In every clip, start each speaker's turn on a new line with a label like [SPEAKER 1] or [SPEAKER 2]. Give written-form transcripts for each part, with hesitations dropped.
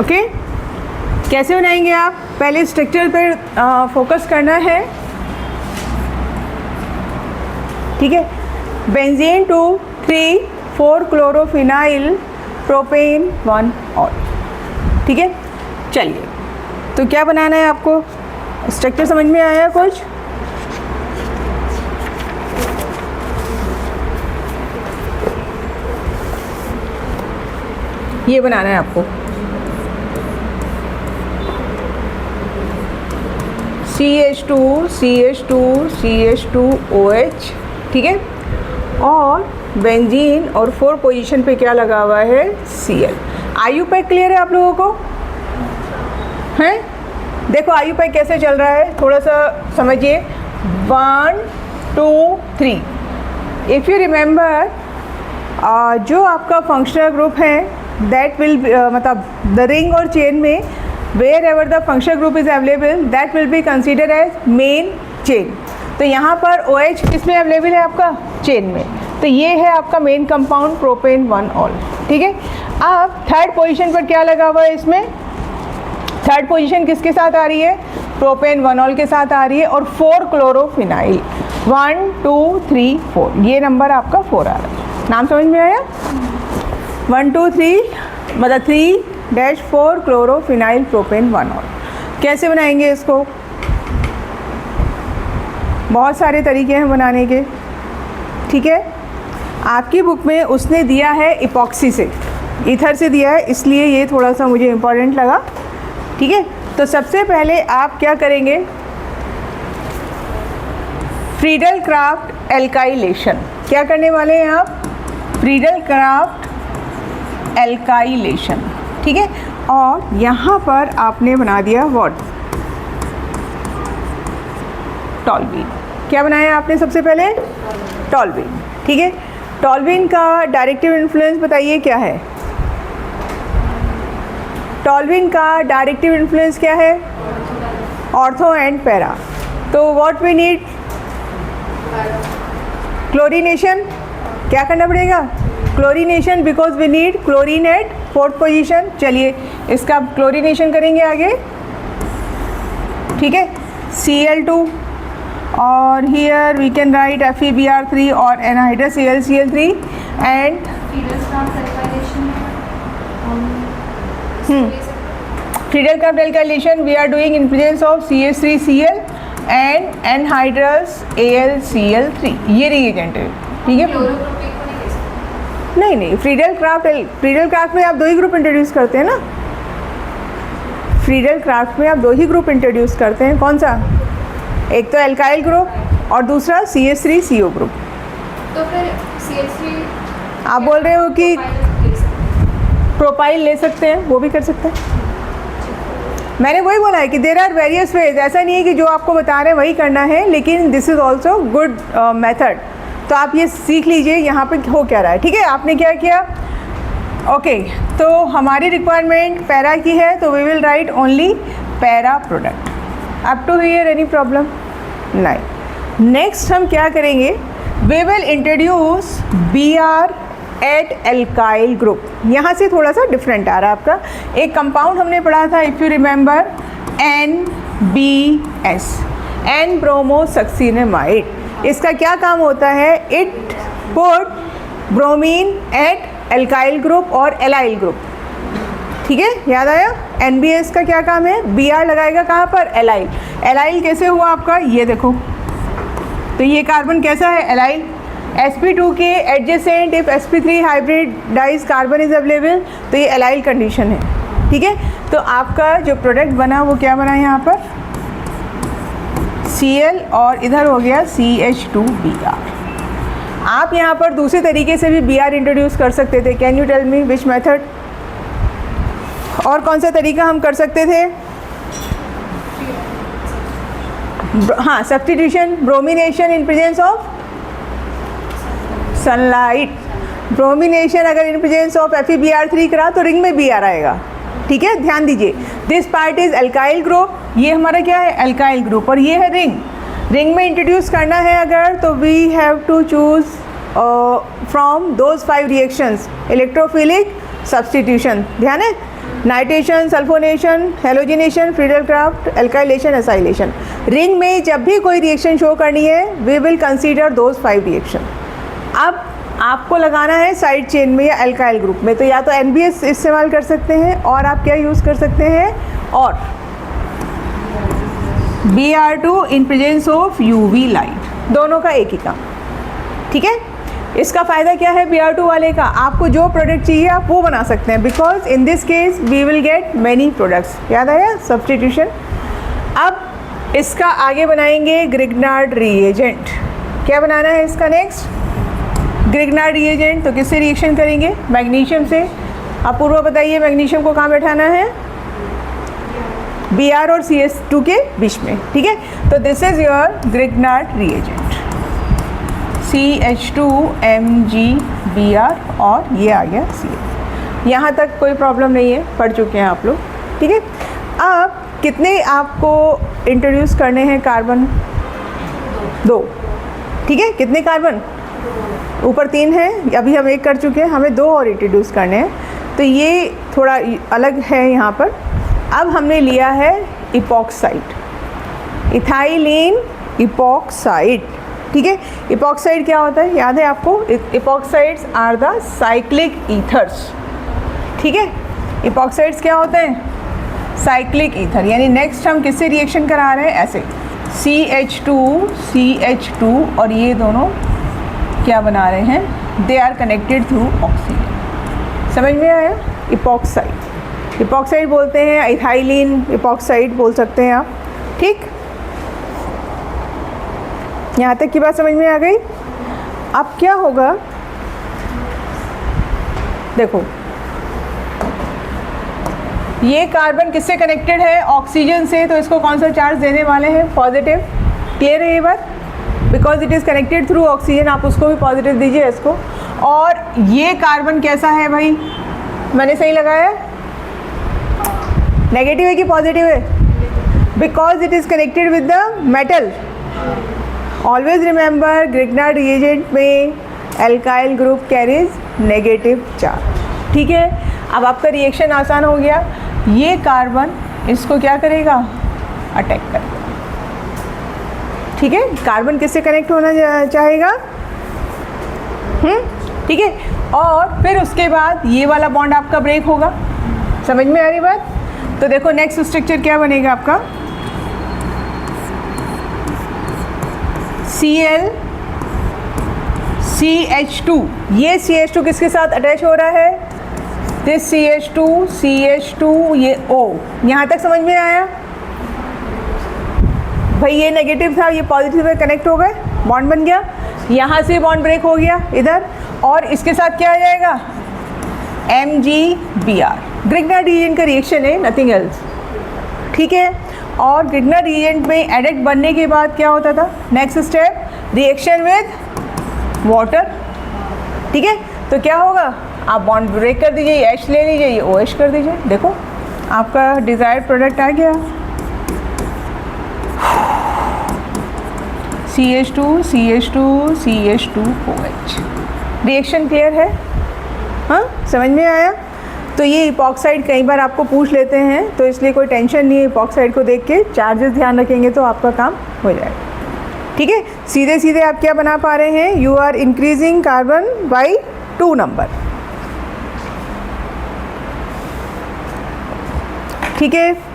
[SPEAKER 1] Okay, कैसे बनाएंगे आप? पहले स्ट्रक्चर पर फोकस करना है, ठीक है। बेंजीन 2 3 4 क्लोरोफिनाइल प्रोपेन 1 ऑल, ठीक है। चलिए, तो क्या बनाना है आपको? स्ट्रक्चर समझ में आया कुछ? ये बनाना है आपको, CH2 CH2 CH2OH, ठीक है। और बेंजीन और 4 पोजीशन पे क्या लगा हुआ है? Cl। आयु पैक क्लियर है आप लोगों को? हैं? देखो आयु पैक कैसे चल रहा है, थोड़ा सा समझिए। 1 2 3। इफ़ यू रिमेंबर, जो आपका फंक्शनल ग्रुप है दैट विल मतलब द रिंग और चेन में wherever the functional group is available that will be consider as main chain. तो यहाँ पर OH किस में अवेलेबल है? आपका चेन में। तो ये है आपका मेन कंपाउंड प्रोपेन 1 ऑल, ठीक है। अब थर्ड पोजीशन पर क्या लगा हुआ है इसमें? थर्ड पोजीशन किसके साथ आ रही है? प्रोपेन 1 ऑल के साथ आ रही है। और 4 क्लोरोफिनाइल, 1 2 3 4, ये नंबर आपका 4 आ रहा है। नाम समझ में आया? 1 2 3 मतलब 3-4 क्लोरोफिनाइल प्रोपेन 1 ऑल। कैसे बनाएंगे इसको? बहुत सारे तरीके हैं बनाने के, ठीक है। आपकी बुक में उसने दिया है इपॉक्सी से, ईथर से दिया है, इसलिए ये थोड़ा सा मुझे इम्पोर्टेंट लगा, ठीक है। तो सबसे पहले आप क्या करेंगे? Friedel Craft alkylation. क्या करने वाले हैं आप? फ्रीडल क्राफ्ट एल्काइलेशन, ठीक है। और यहाँ पर आपने बना दिया व्हाट? टॉल्यूइन। क्या बनाया आपने सबसे पहले? टॉल्यूइन, ठीक है। टॉल्यूइन का डायरेक्टिव इन्फ्लुएंस बताइए क्या है? टॉल्यूइन का डायरेक्टिव इन्फ्लुएंस क्या है? Ortho and para. तो व्हाट वी नीड? क्लोरीनेशन। क्या करना पड़ेगा? Chlorination, because we need chlorine at 4th position. चलिए इसका क्लोरीनेशन करेंगे आगे, ठीक है। Cl2 और here we can write FeBr3 और anhydrous ClCl3 and Friedel Craft alkylation we are doing in presence of CH3Cl and anhydrous AlCl3। ये reagent है, ठीक है। नहीं, फ्रीडल क्राफ्ट में आप 2 ही ग्रुप इंट्रोड्यूस करते हैं ना। फ्रीडल क्राफ्ट में आप 2 ही ग्रुप इंट्रोड्यूस करते हैं। कौन सा? एक तो एल्काइल ग्रुप और दूसरा CH3CO ग्रुप।
[SPEAKER 2] तो फिर CH3
[SPEAKER 1] आप बोल रहे हो कि प्रोपाइल ले सकते हैं, वो भी कर सकते हैं। मैंने वही बोला है कि देर आर वेरियस वेज। ऐसा नहीं है कि जो आपको बता रहे हैं वही करना है, लेकिन this is also good method. तो आप ये सीख लीजिए यहाँ पे हो क्या रहा है, ठीक है। आपने क्या किया? ओके, तो हमारी रिक्वायरमेंट पैरा की है, तो we will write only para product. Up to here any problem? नहीं। नेक्स्ट हम क्या करेंगे? We will introduce Br at alkyl group. यहाँ से थोड़ा सा डिफरेंट आ रहा है आपका। एक कंपाउंड हमने पढ़ा था, if you remember, NBS, N bromosuccinimide. इसका क्या काम होता है? It put bromine at alkyl group और एलाइल ग्रुप, ठीक है। याद आया? NBS का क्या काम है? Br लगाएगा कहाँ पर? एलाइल। एलाइल कैसे हुआ आपका? ये देखो, तो ये कार्बन कैसा है? एलाइल। sp2 के adjacent if sp3 hybridise carbon is available, तो ये एलाइल कंडीशन है, ठीक है। तो आपका जो प्रोडक्ट बना वो क्या बना यहाँ पर? Cl और इधर हो गया CH2Br। आप यहाँ पर दूसरे तरीके से भी Br इंट्रोड्यूस कर सकते थे। Can you tell me which method? और कौन सा तरीका हम कर सकते थे? हाँ, substitution, bromination in presence of sunlight. Bromination अगर इन प्रेजेंस ऑफ FeBr3 करा तो रिंग में Br आएगा, ठीक है। ध्यान दीजिए, this part is alkyl group, ये हमारा क्या है? एल्काइल ग्रुप, और ये है रिंग। रिंग में इंट्रोड्यूस करना है अगर, तो we have to choose from those 5 reactions, electrophilic, substitution. ध्यान है? Nitration, sulphonation, halogenation, Friedel Craft, alkylation, acylation. Ring में जब भी कोई रिएक्शन शो करनी है we will consider those 5 reaction. अब आपको लगाना है साइड चेन में या एल्काइल ग्रुप में, तो या तो NBS इस्तेमाल कर सकते हैं और आप क्या यूज़ कर सकते हैं, और Br2 in presence of UV light, दोनों का एक ही काम। ठीक है, इसका फ़ायदा क्या है Br2 वाले का, आपको जो प्रोडक्ट चाहिए आप वो बना सकते हैं, because in this case we will get many products. याद आया सब्सटीट्यूशन। अब इसका आगे बनाएंगे ग्रिग्नार्ड रिएजेंट। क्या बनाना है इसका नेक्स्ट, ग्रिग्नार्ड रिएजेंट। तो किससे रिएक्शन करेंगे, मैग्नीशियम से। अपूर्व बताइए मैग्नीशियम को कहाँ बैठाना है, Br और CS2 के बीच में। ठीक है, तो this is your Grignard reagent, CH2MgBr और ये आ गया Cl। यहाँ तक कोई प्रॉब्लम नहीं है, पढ़ चुके हैं आप लोग। ठीक है, अब कितने आपको इंट्रोड्यूस करने हैं कार्बन, 2। ठीक है, कितने कार्बन, ऊपर 3 है, अभी हम 1 कर चुके हैं, हमें 2 और इंट्रोड्यूस करने हैं, तो ये थोड़ा अलग है यहाँ पर। अब हमने लिया है इपॉक्साइड, इथाइलिन इपॉक्साइड। ठीक है, इपॉक्साइड क्या होता है, याद है आपको, इपॉक्साइड्स आर द साइक्लिक ईथर्स। ठीक है, इपॉक्साइड्स क्या होते हैं, साइक्लिक ईथर। यानी नेक्स्ट हम किससे रिएक्शन करा रहे हैं, ऐसे CH2 और ये दोनों क्या बना रहे हैं, they are connected through oxygen. समझ में आया, इपॉक्साइड, इपॉक्साइड बोलते हैं, इथाइलिन इपॉक्साइड बोल सकते हैं आप। ठीक, यहाँ तक की बात समझ में आ गई। अब क्या होगा, देखो ये कार्बन किससे कनेक्टेड है, ऑक्सीजन से, तो इसको कौन सा चार्ज देने वाले हैं, पॉजिटिव। क्लियर है ये बात, because it is connected through oxygen, आप उसको भी पॉजिटिव दीजिए इसको। और ये कार्बन कैसा है भाई, मैंने सही लगाया, नेगेटिव है कि पॉजिटिव है, because it is connected with the metal. Always remember Grignard reagent में alkyl group carries negative charge. ठीक है, अब आपका रिएक्शन आसान हो गया, ये कार्बन इसको क्या करेगा, अटैक करेगा। ठीक है, कार्बन किससे कनेक्ट होना चाहेगा, ठीक है, और फिर उसके बाद ये वाला बॉन्ड आपका ब्रेक होगा। समझ में आ रही बात, तो देखो नेक्स्ट स्ट्रक्चर क्या बनेगा आपका, Cl CH2, ये CH2 किसके साथ अटैच हो रहा है, दिस CH2 ये O। यहाँ तक समझ में आया भाई, ये नेगेटिव था, ये पॉजिटिव में कनेक्ट हो गए, बॉन्ड बन गया, यहाँ से बॉन्ड ब्रेक हो गया इधर, और इसके साथ क्या आ जाएगा, MgBr। ग्रिग्नार्ड रिएजेंट का रिएक्शन है, नथिंग एल्स। ठीक है, और ग्रिग्नार्ड रिएजेंट में एडेक्ट बनने के बाद क्या होता था, next step reaction with water. ठीक है, तो क्या होगा, आप बॉन्ड ब्रेक कर दीजिए, H ले लीजिए, ये OH कर दीजिए, देखो आपका डिज़ायर्ड प्रोडक्ट आ गया, CH2OH। रिएक्शन क्लियर है, हाँ समझ में आया। तो ये इपॉक्साइड कई बार आपको पूछ लेते हैं, तो इसलिए कोई टेंशन नहीं है, इपॉक्साइड को देख के चार्जेस ध्यान रखेंगे तो आपका काम हो जाएगा। ठीक है, सीधे सीधे आप क्या बना पा रहे हैं, you are increasing carbon by 2 number. ठीक है,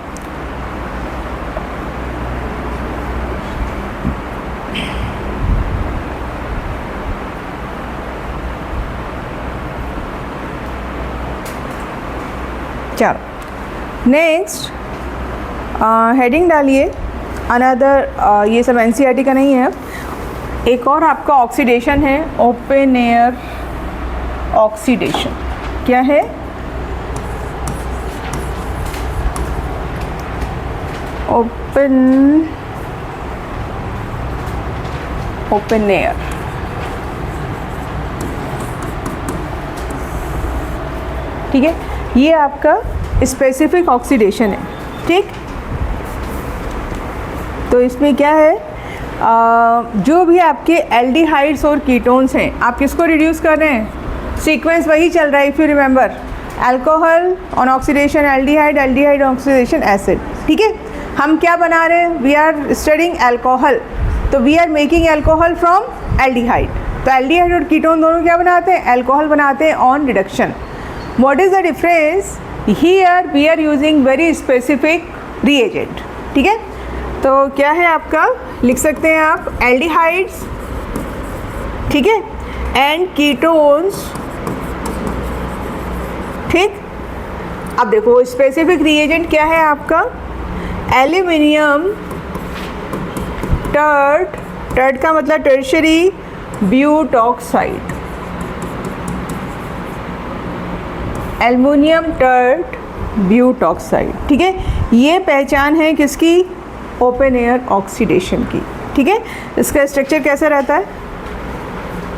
[SPEAKER 1] चलो नेक्स्ट हेडिंग डालिए अनदर, ये सब NCERT का नहीं है। एक और आपका ऑक्सीडेशन है, ओपन एयर ऑक्सीडेशन। क्या है, ओपन एयर। ठीक है, ये आपका स्पेसिफिक ऑक्सीडेशन है। ठीक, तो इसमें क्या है, जो भी आपके एल्डिहाइड्स और कीटोन्स हैं, आप किसको रिड्यूस कर रहे हैं, सीक्वेंस वही चल रहा है, if you remember alcohol on oxidation aldehyde, aldehyde oxidation acid. ठीक है, हम क्या बना रहे हैं? वी आर स्टडिंग अल्कोहल, तो we are making alcohol from aldehyde. तो एल्डिहाइड और कीटोन दोनों क्या बनाते हैं? अल्कोहल बनाते हैं on reduction. What is the difference? Here we are using very specific reagent. ठीक है, तो क्या है आपका, लिख सकते हैं आप एल्डिहाइड्स, ठीक है, एंड कीटोन्स। ठीक, अब देखो स्पेसिफिक रिएजेंट क्या है आपका? एल्यूमिनियम टर्ट, टर्ट का मतलब tertiary butoxide, aluminium tert butoxide. ठीक है, ये पहचान है किसकी? ओपन एयर ऑक्सीडेशन की। ठीक है, इसका स्ट्रक्चर कैसा रहता है?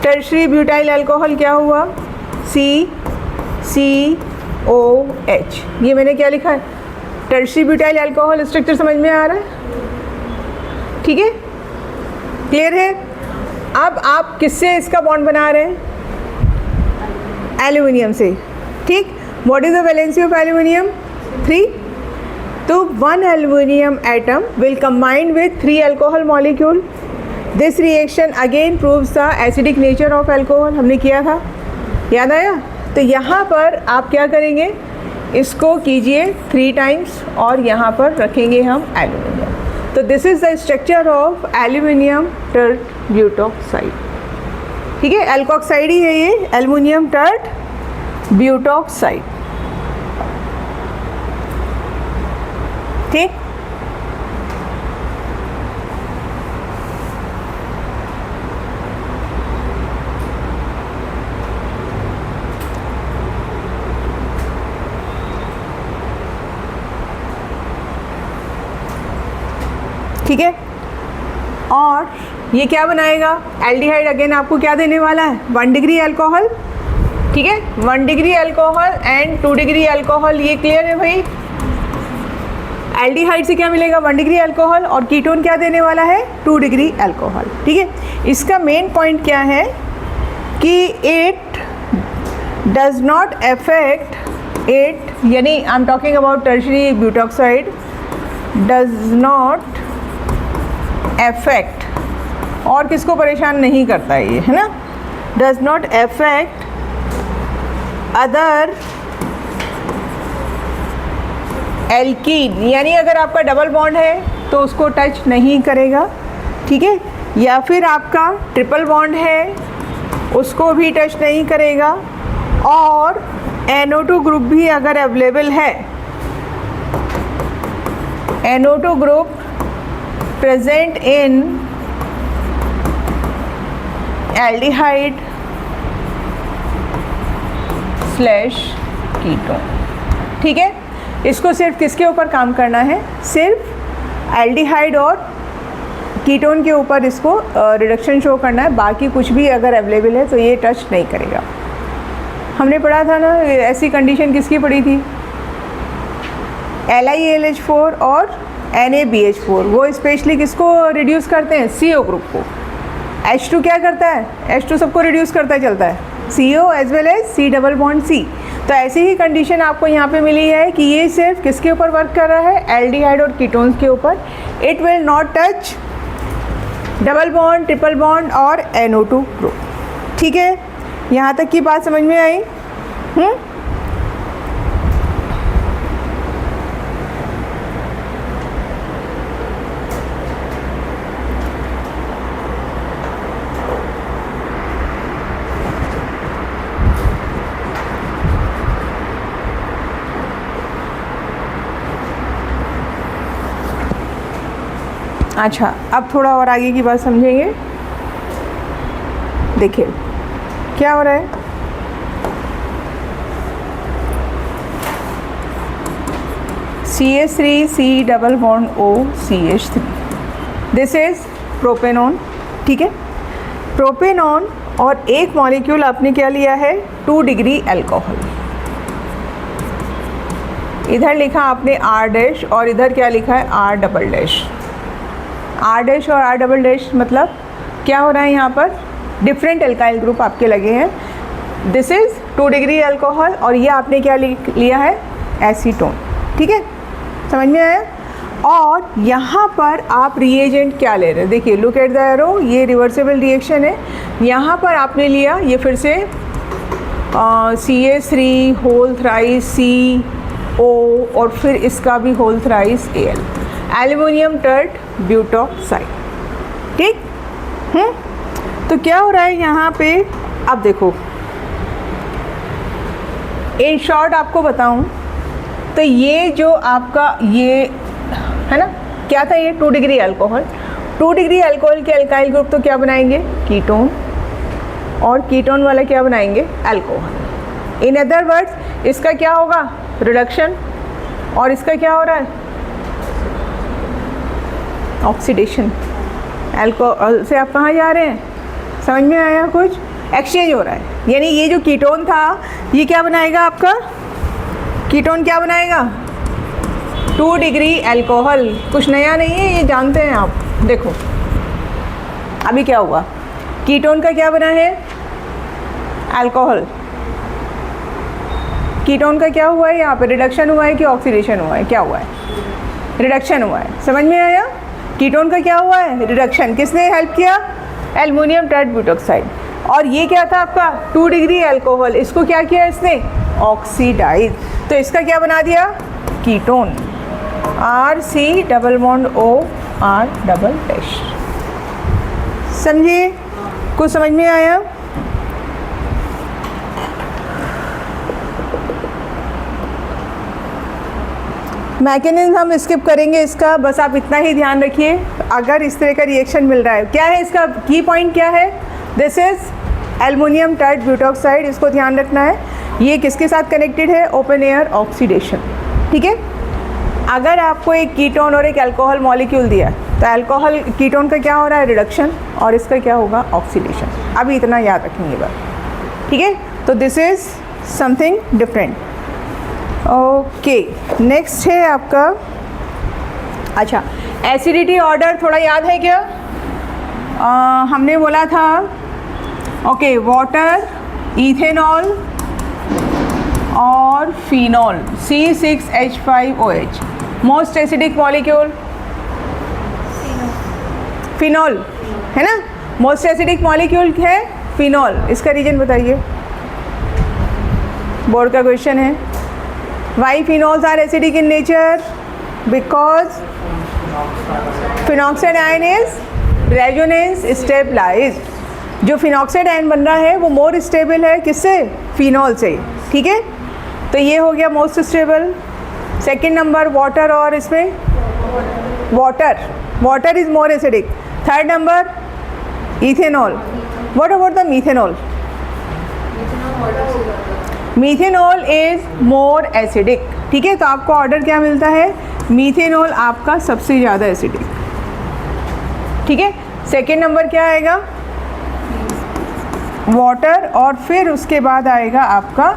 [SPEAKER 1] टर्शरी ब्यूटाइल अल्कोहल क्या हुआ? CCOH। ये मैंने क्या लिखा है? Tertiary butyl alcohol. स्ट्रक्चर समझ में आ रहा है? ठीक है, क्लियर है? अब आप किससे इसका बॉन्ड बना रहे हैं? एल्यूमिनियम से। ठीक, what is the valency of aluminium? 3। तो 1 aluminium atom will combine with 3 alcohol molecule. This reaction again proves the acidic nature of alcohol. हमने किया था, याद आया? तो यहाँ पर आप क्या करेंगे? इसको कीजिए 3 टाइम्स और यहाँ पर रखेंगे हम एल्यूमिनियम। तो this is the structure of aluminium tert butoxide. ठीक है, एल्कोक्साइड ही है ये, एल्यूमिनियम टर्ट ब्यूटॉक्साइड। ठीक, ठीक है, और ये क्या बनाएगा? एल्डिहाइड अगेन आपको क्या देने वाला है? 1 डिग्री अल्कोहल। ठीक है, 1 degree alcohol and 2 degree alcohol. ये क्लियर है भाई? एल्डिहाइड से क्या मिलेगा? 1 डिग्री अल्कोहल, और कीटोन क्या देने वाला है? 2 डिग्री अल्कोहल। ठीक है, इसका मेन पॉइंट क्या है कि it does not affect it, यानी I am talking about tertiary butoxide, does not affect, और किसको परेशान नहीं करता है ये, है ना? Does not affect other alkene, यानी अगर आपका डबल बॉन्ड है तो उसको टच नहीं करेगा। ठीक है, या फिर आपका ट्रिपल बॉन्ड है उसको भी टच नहीं करेगा, और NO2 ग्रुप भी अगर अवेलेबल है, NO2 group present in aldehyde slash ketone. ठीक है, इसको सिर्फ किसके ऊपर काम करना है? सिर्फ एल्डिहाइड और कीटोन के ऊपर इसको रिडक्शन शो करना है। बाकी कुछ भी अगर अवेलेबल है तो ये टच नहीं करेगा। हमने पढ़ा था ना, ऐसी कंडीशन किसकी पढ़ी थी? LiAlH4 और NaBH4, वो स्पेशली किसको रिड्यूस करते हैं? CO ग्रुप को। H2 क्या करता है? H2 सबको रिड्यूस करता चलता है, CO as well as C double bond C। तो ऐसी ही कंडीशन आपको यहाँ पे मिली है कि ये सिर्फ किसके ऊपर वर्क कर रहा है? एल्डिहाइड और कीटोन्स के ऊपर। It will not touch double bond, triple bond और NO2 ग्रुप। ठीक है, यहाँ तक की बात समझ में आई? अच्छा, अब थोड़ा और आगे की बात समझेंगे। देखिए क्या हो रहा है। CH3 C double bond O CH3, this is propanone. ठीक है, प्रोपेनॉन, और एक मॉलिक्यूल आपने क्या लिया है? 2 डिग्री अल्कोहल। इधर लिखा आपने R डैश और इधर क्या लिखा है? R double dash. R dash और R डबल डैश मतलब क्या हो रहा है यहाँ पर? डिफरेंट एल्काइल ग्रुप आपके लगे हैं। दिस इज 2 डिग्री अल्कोहल, और ये आपने क्या लिया है, एसीटोन। ठीक है, समझ में आया। और यहाँ पर आप रिएजेंट क्या ले रहे हैं, देखिए लुक एट द एरो, ये रिवर्सिबल रिएक्शन है। यहाँ पर आपने लिया ये फिर से CH3 होल थ्राइस CO, और फिर इसका भी whole thrice Al, aluminium tert butoxide. ठीक, तो क्या हो रहा है यहाँ पे, अब देखो इन शॉर्ट आपको बताऊं तो ये जो आपका ये है ना, क्या था, ये 2 डिग्री अल्कोहल। 2 डिग्री अल्कोहल के अल्काइल ग्रुप तो क्या बनाएंगे, कीटोन, और कीटोन वाला क्या बनाएंगे, अल्कोहल। इन अदर वर्ड्स इसका क्या होगा, रिडक्शन, और इसका क्या हो रहा है, ऑक्सीडेशन। अल्कोहल से आप कहाँ जा रहे हैं, समझ में आया, कुछ एक्सचेंज हो रहा है। यानी ये जो कीटोन था ये क्या बनाएगा आपका, कीटोन क्या बनाएगा, 2 डिग्री अल्कोहल। कुछ नया नहीं है, ये जानते हैं आप। देखो अभी क्या हुआ, कीटोन का क्या बना है, अल्कोहल। कीटोन का क्या हुआ है, यहाँ पे रिडक्शन हुआ है कि ऑक्सीडेशन हुआ है, क्या हुआ है, रिडक्शन हुआ है। समझ में आया, कीटोन का क्या हुआ है, रिडक्शन। किसने हेल्प किया, एल्युमिनियम टर्ट ब्यूटॉक्साइड। और ये क्या था आपका 2 डिग्री अल्कोहल, इसको क्या किया इसने, ऑक्सीडाइज। तो इसका क्या बना दिया, ketone, RC double bond OR double dash. समझिए, कुछ समझ में आया। मैकेनिज्म हम स्किप करेंगे इसका, बस आप इतना ही ध्यान रखिए। अगर इस तरह का रिएक्शन मिल रहा है, क्या है इसका की पॉइंट, क्या है, this is aluminium tert butoxide, इसको ध्यान रखना है। ये किसके साथ कनेक्टेड है, ओपन एयर ऑक्सीडेशन। ठीक है, अगर आपको एक कीटोन और एक अल्कोहल मॉलिक्यूल दिया तो अल्कोहल कीटोन का क्या हो रहा है, रिडक्शन, और इसका क्या होगा, ऑक्सीडेशन। अभी इतना याद रखेंगे बात। ठीक है, तो this is something different. Okay, next है आपका, अच्छा एसिडिटी ऑर्डर थोड़ा याद है क्या, हमने बोला था, ओके वाटर, इथेनॉल और phenol, C6H5OH। Most acidic molecule phenol है ना, मोस्ट एसिडिक मॉलिक्यूल है फिनॉल। इसका रीजन बताइए, बोर्ड का क्वेश्चन है। Why phenols are acidic in nature, because phenoxide ion is resonance stabilised. जो फिनॉक्साइड आयन बन रहा है वो मोर स्टेबल है, किससे, फिनॉल से। ठीक है, तो ये हो गया most stable. Second number water, और इसमें water is more acidic. Third number ethanol. What about the methanol, methanol is more acidic. ठीक है, तो आपको ऑर्डर क्या मिलता है, मीथेनॉल आपका सबसे ज़्यादा एसिडिक। ठीक है, सेकेंड नंबर क्या आएगा, वाटर, और फिर उसके बाद आएगा आपका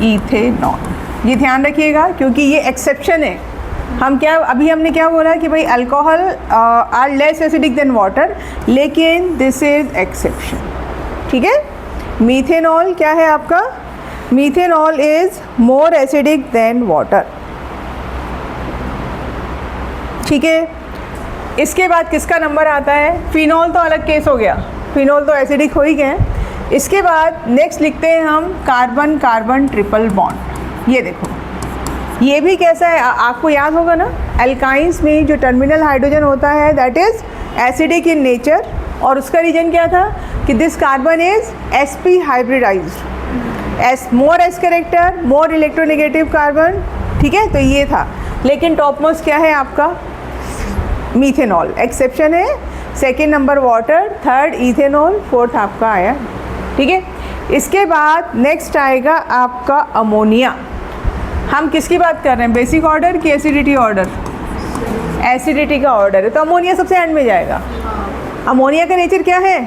[SPEAKER 1] इथेनॉल। ये ध्यान रखिएगा क्योंकि ये एक्सेप्शन है। हम क्या, अभी हमने क्या बोला कि भाई alcohol are less acidic than water, लेकिन दिस इज एक्सेप्शन। ठीक है, मीथेनॉल क्या है आपका, methanol is more acidic than water. ठीक है, इसके बाद किसका नंबर आता है, फिनॉल तो अलग केस हो गया, फिनॉल तो एसिडिक हो ही गए। इसके बाद नेक्स्ट लिखते हैं हम कार्बन कार्बन ट्रिपल बॉन्ड। ये देखो, ये भी कैसा है, आपको याद होगा ना, एल्काइंस में जो टर्मिनल हाइड्रोजन होता है that is acidic in nature, और उसका रीजन क्या था कि this carbon is sp hybridised, as more S character, more electronegative carbon. ठीक है, तो ये था। लेकिन टॉप मोस्ट क्या है आपका, मीथेनॉल, एक्सेप्शन है। Second number water, third ethanol, fourth आपका आया। ठीक है, इसके बाद नेक्स्ट आएगा आपका अमोनिया। हम किसकी बात कर रहे हैं, बेसिक ऑर्डर की एसिडिटी ऑर्डर, एसिडिटी का ऑर्डर है, तो अमोनिया सबसे एंड में जाएगा। अमोनिया का नेचर क्या है,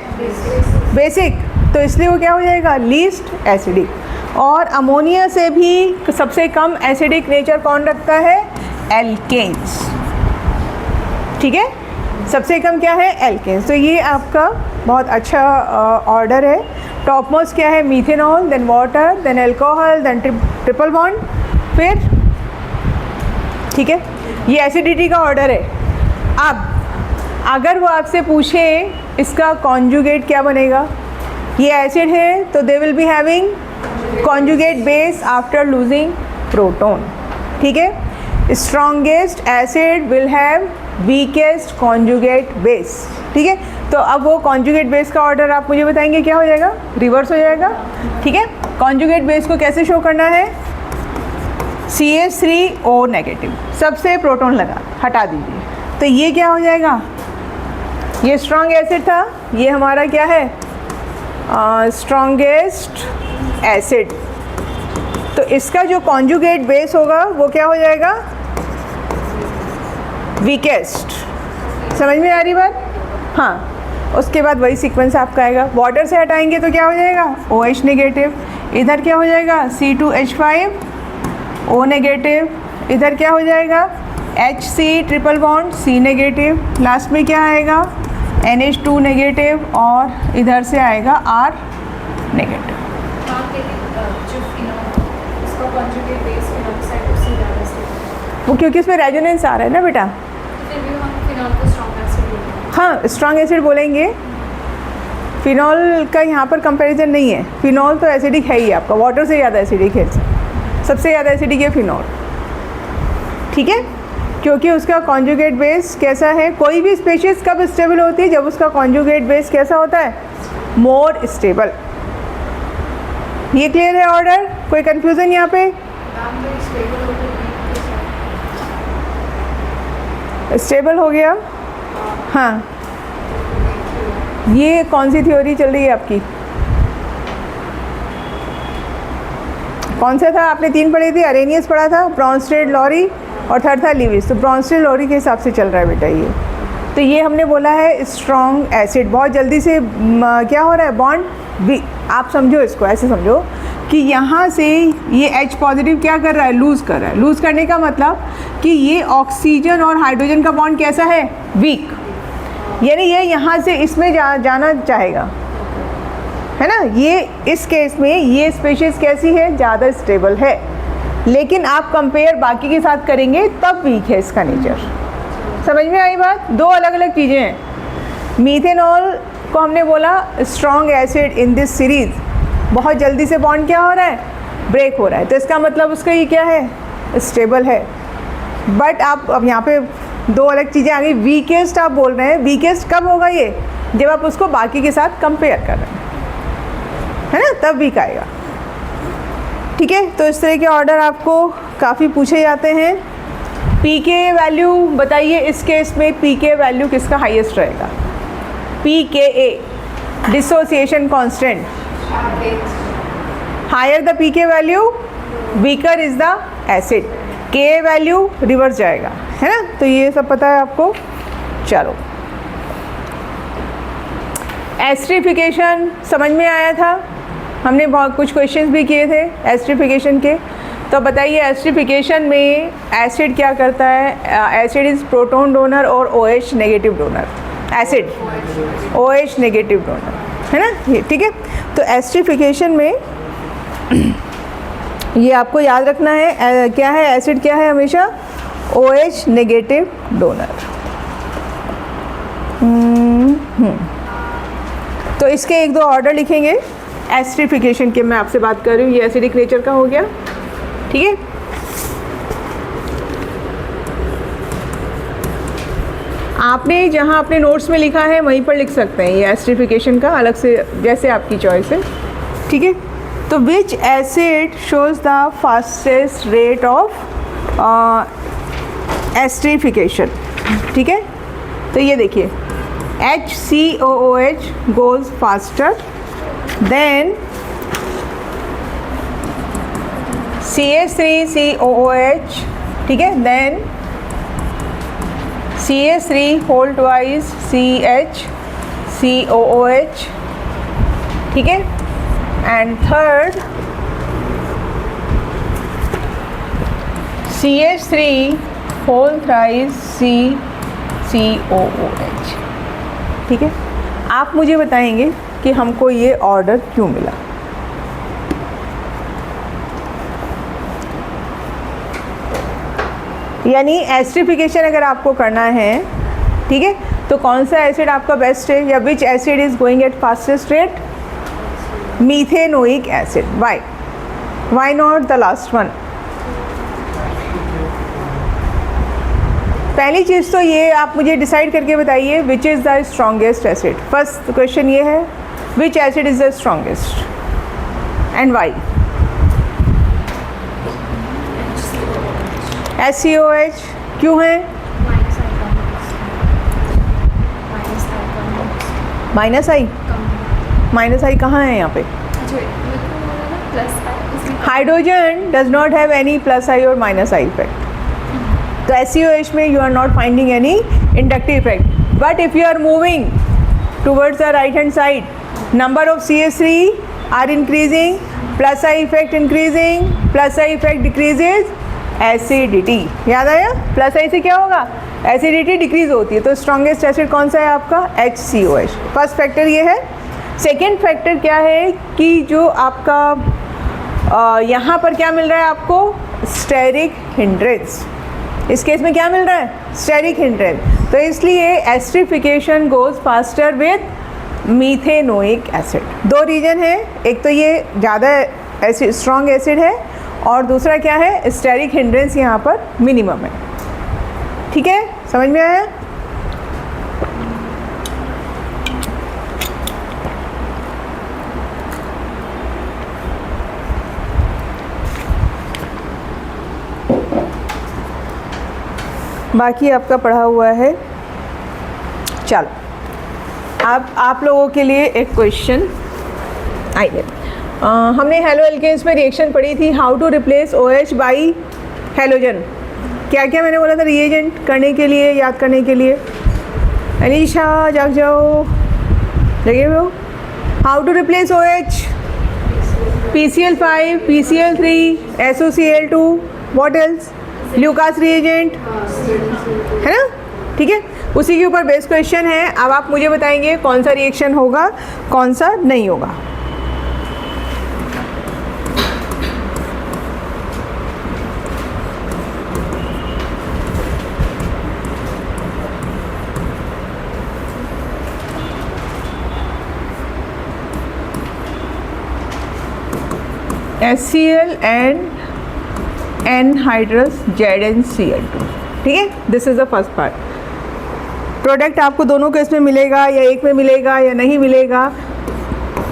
[SPEAKER 1] बेसिक, तो इसलिए वो क्या हो जाएगा, लीस्ट एसिडिक। और अमोनिया से भी सबसे कम एसिडिक नेचर कौन रखता है, एल्केन्स। ठीक है, सबसे कम क्या है, एल्केन्स। तो ये आपका बहुत अच्छा ऑर्डर है। टॉप मोस्ट क्या है, methanol, then water, then alcohol, then triple bond, फिर ठीक है, ये एसिडिटी का ऑर्डर है। अब अगर वो आपसे पूछे इसका कॉन्जुगेट क्या बनेगा, ये एसिड है तो they will be having conjugate base after losing proton, ठीक है। Strongest acid will have weakest conjugate base, ठीक है। तो अब वो कॉन्जुगेट बेस का ऑर्डर आप मुझे बताएंगे क्या हो जाएगा, रिवर्स हो जाएगा, ठीक है। कॉन्जुगेट बेस को कैसे शो करना है, CH3O नेगेटिव, सबसे प्रोटॉन लगा हटा दीजिए, तो ये क्या हो जाएगा, ये स्ट्रॉन्ग एसिड था, ये हमारा क्या है, स्ट्रॉन्गेस्ट एसिड, तो इसका जो कॉन्जुगेट बेस होगा वो क्या हो जाएगा, वीकेस्ट। समझ में आ रही बात, हाँ। उसके बाद वही सीक्वेंस आपका आएगा, वाटर से हटाएंगे तो क्या हो जाएगा, OH नेगेटिव, इधर क्या हो जाएगा, C2H5O नेगेटिव, इधर क्या हो जाएगा, HC triple bond C negative, last में क्या आएगा, NH2 नेगेटिव, और इधर से आएगा R नेगेटिव। वो क्योंकि इसमें रेजोनेंस आ रहा है ना बेटा, हाँ स्ट्रॉन्ग एसिड बोलेंगे, फिनॉल का यहाँ पर कंपैरिजन नहीं है, फिनॉल तो एसिडिक है ही आपका, वाटर से ज़्यादा एसिडिक है, सबसे ज़्यादा एसिडिक है फिनॉल, ठीक है, क्योंकि उसका कॉन्जुगेट बेस कैसा है। कोई भी स्पीशीज़ कब स्टेबल होती है, जब उसका कॉन्जुगेट बेस कैसा होता है, मोर स्टेबल। ये क्लियर है ऑर्डर, कोई कंफ्यूजन यहाँ पे, स्टेबल हो गया, हाँ। ये कौन सी थ्योरी चल रही है आपकी, कौन सा था, आपने 3 पढ़ी थी, अरेनियस पढ़ा था, ब्रॉन्स्टेड, लॉरी, और थर्ड था लीविस, तो ब्रॉन्स्टेड लॉरी के हिसाब से चल रहा है बेटा ये। तो ये हमने बोला है स्ट्रॉन्ग एसिड, बहुत जल्दी से क्या हो रहा है, बॉन्ड भी, आप समझो इसको ऐसे समझो कि यहाँ से ये H पॉजिटिव क्या कर रहा है, लूज़ कर रहा है। लूज़ करने का मतलब कि ये ऑक्सीजन और हाइड्रोजन का बॉन्ड कैसा है, वीक, यानी ये यहाँ से इसमें जाना चाहेगा, है ना। ये इस केस में ये स्पीशीज़ कैसी है, ज़्यादा स्टेबल है, लेकिन आप कंपेयर बाकी के साथ करेंगे तब वीक है इसका नेचर। समझ में आई बात, दो अलग अलग चीज़ें हैं। मीथेनॉल को हमने बोला strong acid in this series, बहुत जल्दी से बॉन्ड क्या हो रहा है, ब्रेक हो रहा है, तो इसका मतलब उसका ये क्या है, स्टेबल है। बट आप अब यहाँ पे दो अलग चीज़ें आ गई, वीकेस्ट आप बोल रहे हैं, वीकेस्ट कब होगा ये, जब आप उसको बाकी के साथ कंपेयर कर रहे हैं, है ना, तब वीक आएगा, ठीक है। तो इस तरह के ऑर्डर आपको काफ़ी पूछे जाते हैं। पीके वैल्यू बताइए, इस केस में पीके वैल्यू किसका हाईएस्ट रहेगा, pKa, dissociation constant, higher the pK value weaker is the acid, K value reverse जाएगा, है ना। तो ये सब पता है आपको। चलो, एस्ट्रिफिकेशन समझ में आया था, हमने बहुत कुछ क्वेश्चंस भी किए थे एस्ट्रिफिकेशन के। तो बताइए एस्ट्रिफिकेशन में एसिड क्या करता है, एसिड इज़ प्रोटॉन डोनर और OH negative donor, acid OH negative donor, है ना, ये ठीक है। तो एस्ट्रिफिकेशन में ये आपको याद रखना है, क्या है एसिड, क्या है हमेशा OH नेगेटिव डोनर। तो इसके एक दो ऑर्डर लिखेंगे एस्ट्रिफिकेशन के, मैं आपसे बात कर रही हूँ, ये एसिडिक नेचर का हो गया, ठीक है। आपने जहाँ अपने नोट्स में लिखा है वहीं पर लिख सकते हैं, ये एस्ट्रिफिकेशन का अलग से, जैसे आपकी चॉइस है, ठीक है। तो विच acid shows the fastest rate of esterification, ठीक है। तो ये देखिए HCOOH goes faster then CH3COOH, ठीक है, then CH3 whole twice CHCOOH, ठीक है, and third CH3 whole thrice CCOOH, ठीक है। आप मुझे बताएंगे कि हमको ये ऑर्डर क्यों मिला। यानी एसिडिफिकेशन अगर आपको करना है, ठीक है, तो कौन सा एसिड आपका बेस्ट है, या which acid is going at fastest rate? Methanoic acid. Why not the last one? पहली चीज़ तो ये आप मुझे डिसाइड करके बताइए which is the strongest acid. First question ये है, which acid is the strongest and why? HCOH क्यों है? माइनस आई कहाँ है यहाँ पे? Hydrogen does not have any plus I और माइनस आई इफेक्ट, तो HCOH में you are not finding any inductive effect. But if you are moving towards the right hand side, number of CH3 are increasing, plus I effect increasing, plus I effect decreases acidity. याद आया? Plus आई से क्या होगा? Acidity decrease होती है। तो strongest acid कौन सा है आपका? HCOH। फर्स्ट फैक्टर ये है। सेकेंड फैक्टर क्या है कि जो आपका यहाँ पर क्या मिल रहा है आपको? Steric hindrance. इस केस में क्या मिल रहा है? Steric hindrance. तो इसलिए acidification goes faster with methanoic acid. दो रीजन है, एक तो ये ज़्यादा एसिड स्ट्रॉन्ग एसिड है, और दूसरा क्या है? स्टेरिक हिंड्रेंस यहाँ पर मिनिमम है। ठीक है, समझ में आया? बाकी आपका पढ़ा हुआ है। चलो, अब आप लोगों के लिए एक क्वेश्चन आइए। हमने हेलो एल्केन्स में रिएक्शन पढ़ी थी, how to replace OH by halogen. क्या क्या मैंने बोला था रिएजेंट करने के लिए, याद करने के लिए? अलीशा जाग जाओ, लगे हुए हो? How to replace OH? PCl5, PCl3, SOCl2, what else? Lucas reagent, है ना? ठीक है, उसी के ऊपर बेस क्वेश्चन है। अब आप मुझे बताएंगे कौन सा रिएक्शन होगा, कौन सा नहीं होगा। HCl and anhydrous ZnCl2। ठीक है, this is the first part. Product आपको दोनों केस में मिलेगा या एक में मिलेगा या नहीं मिलेगा,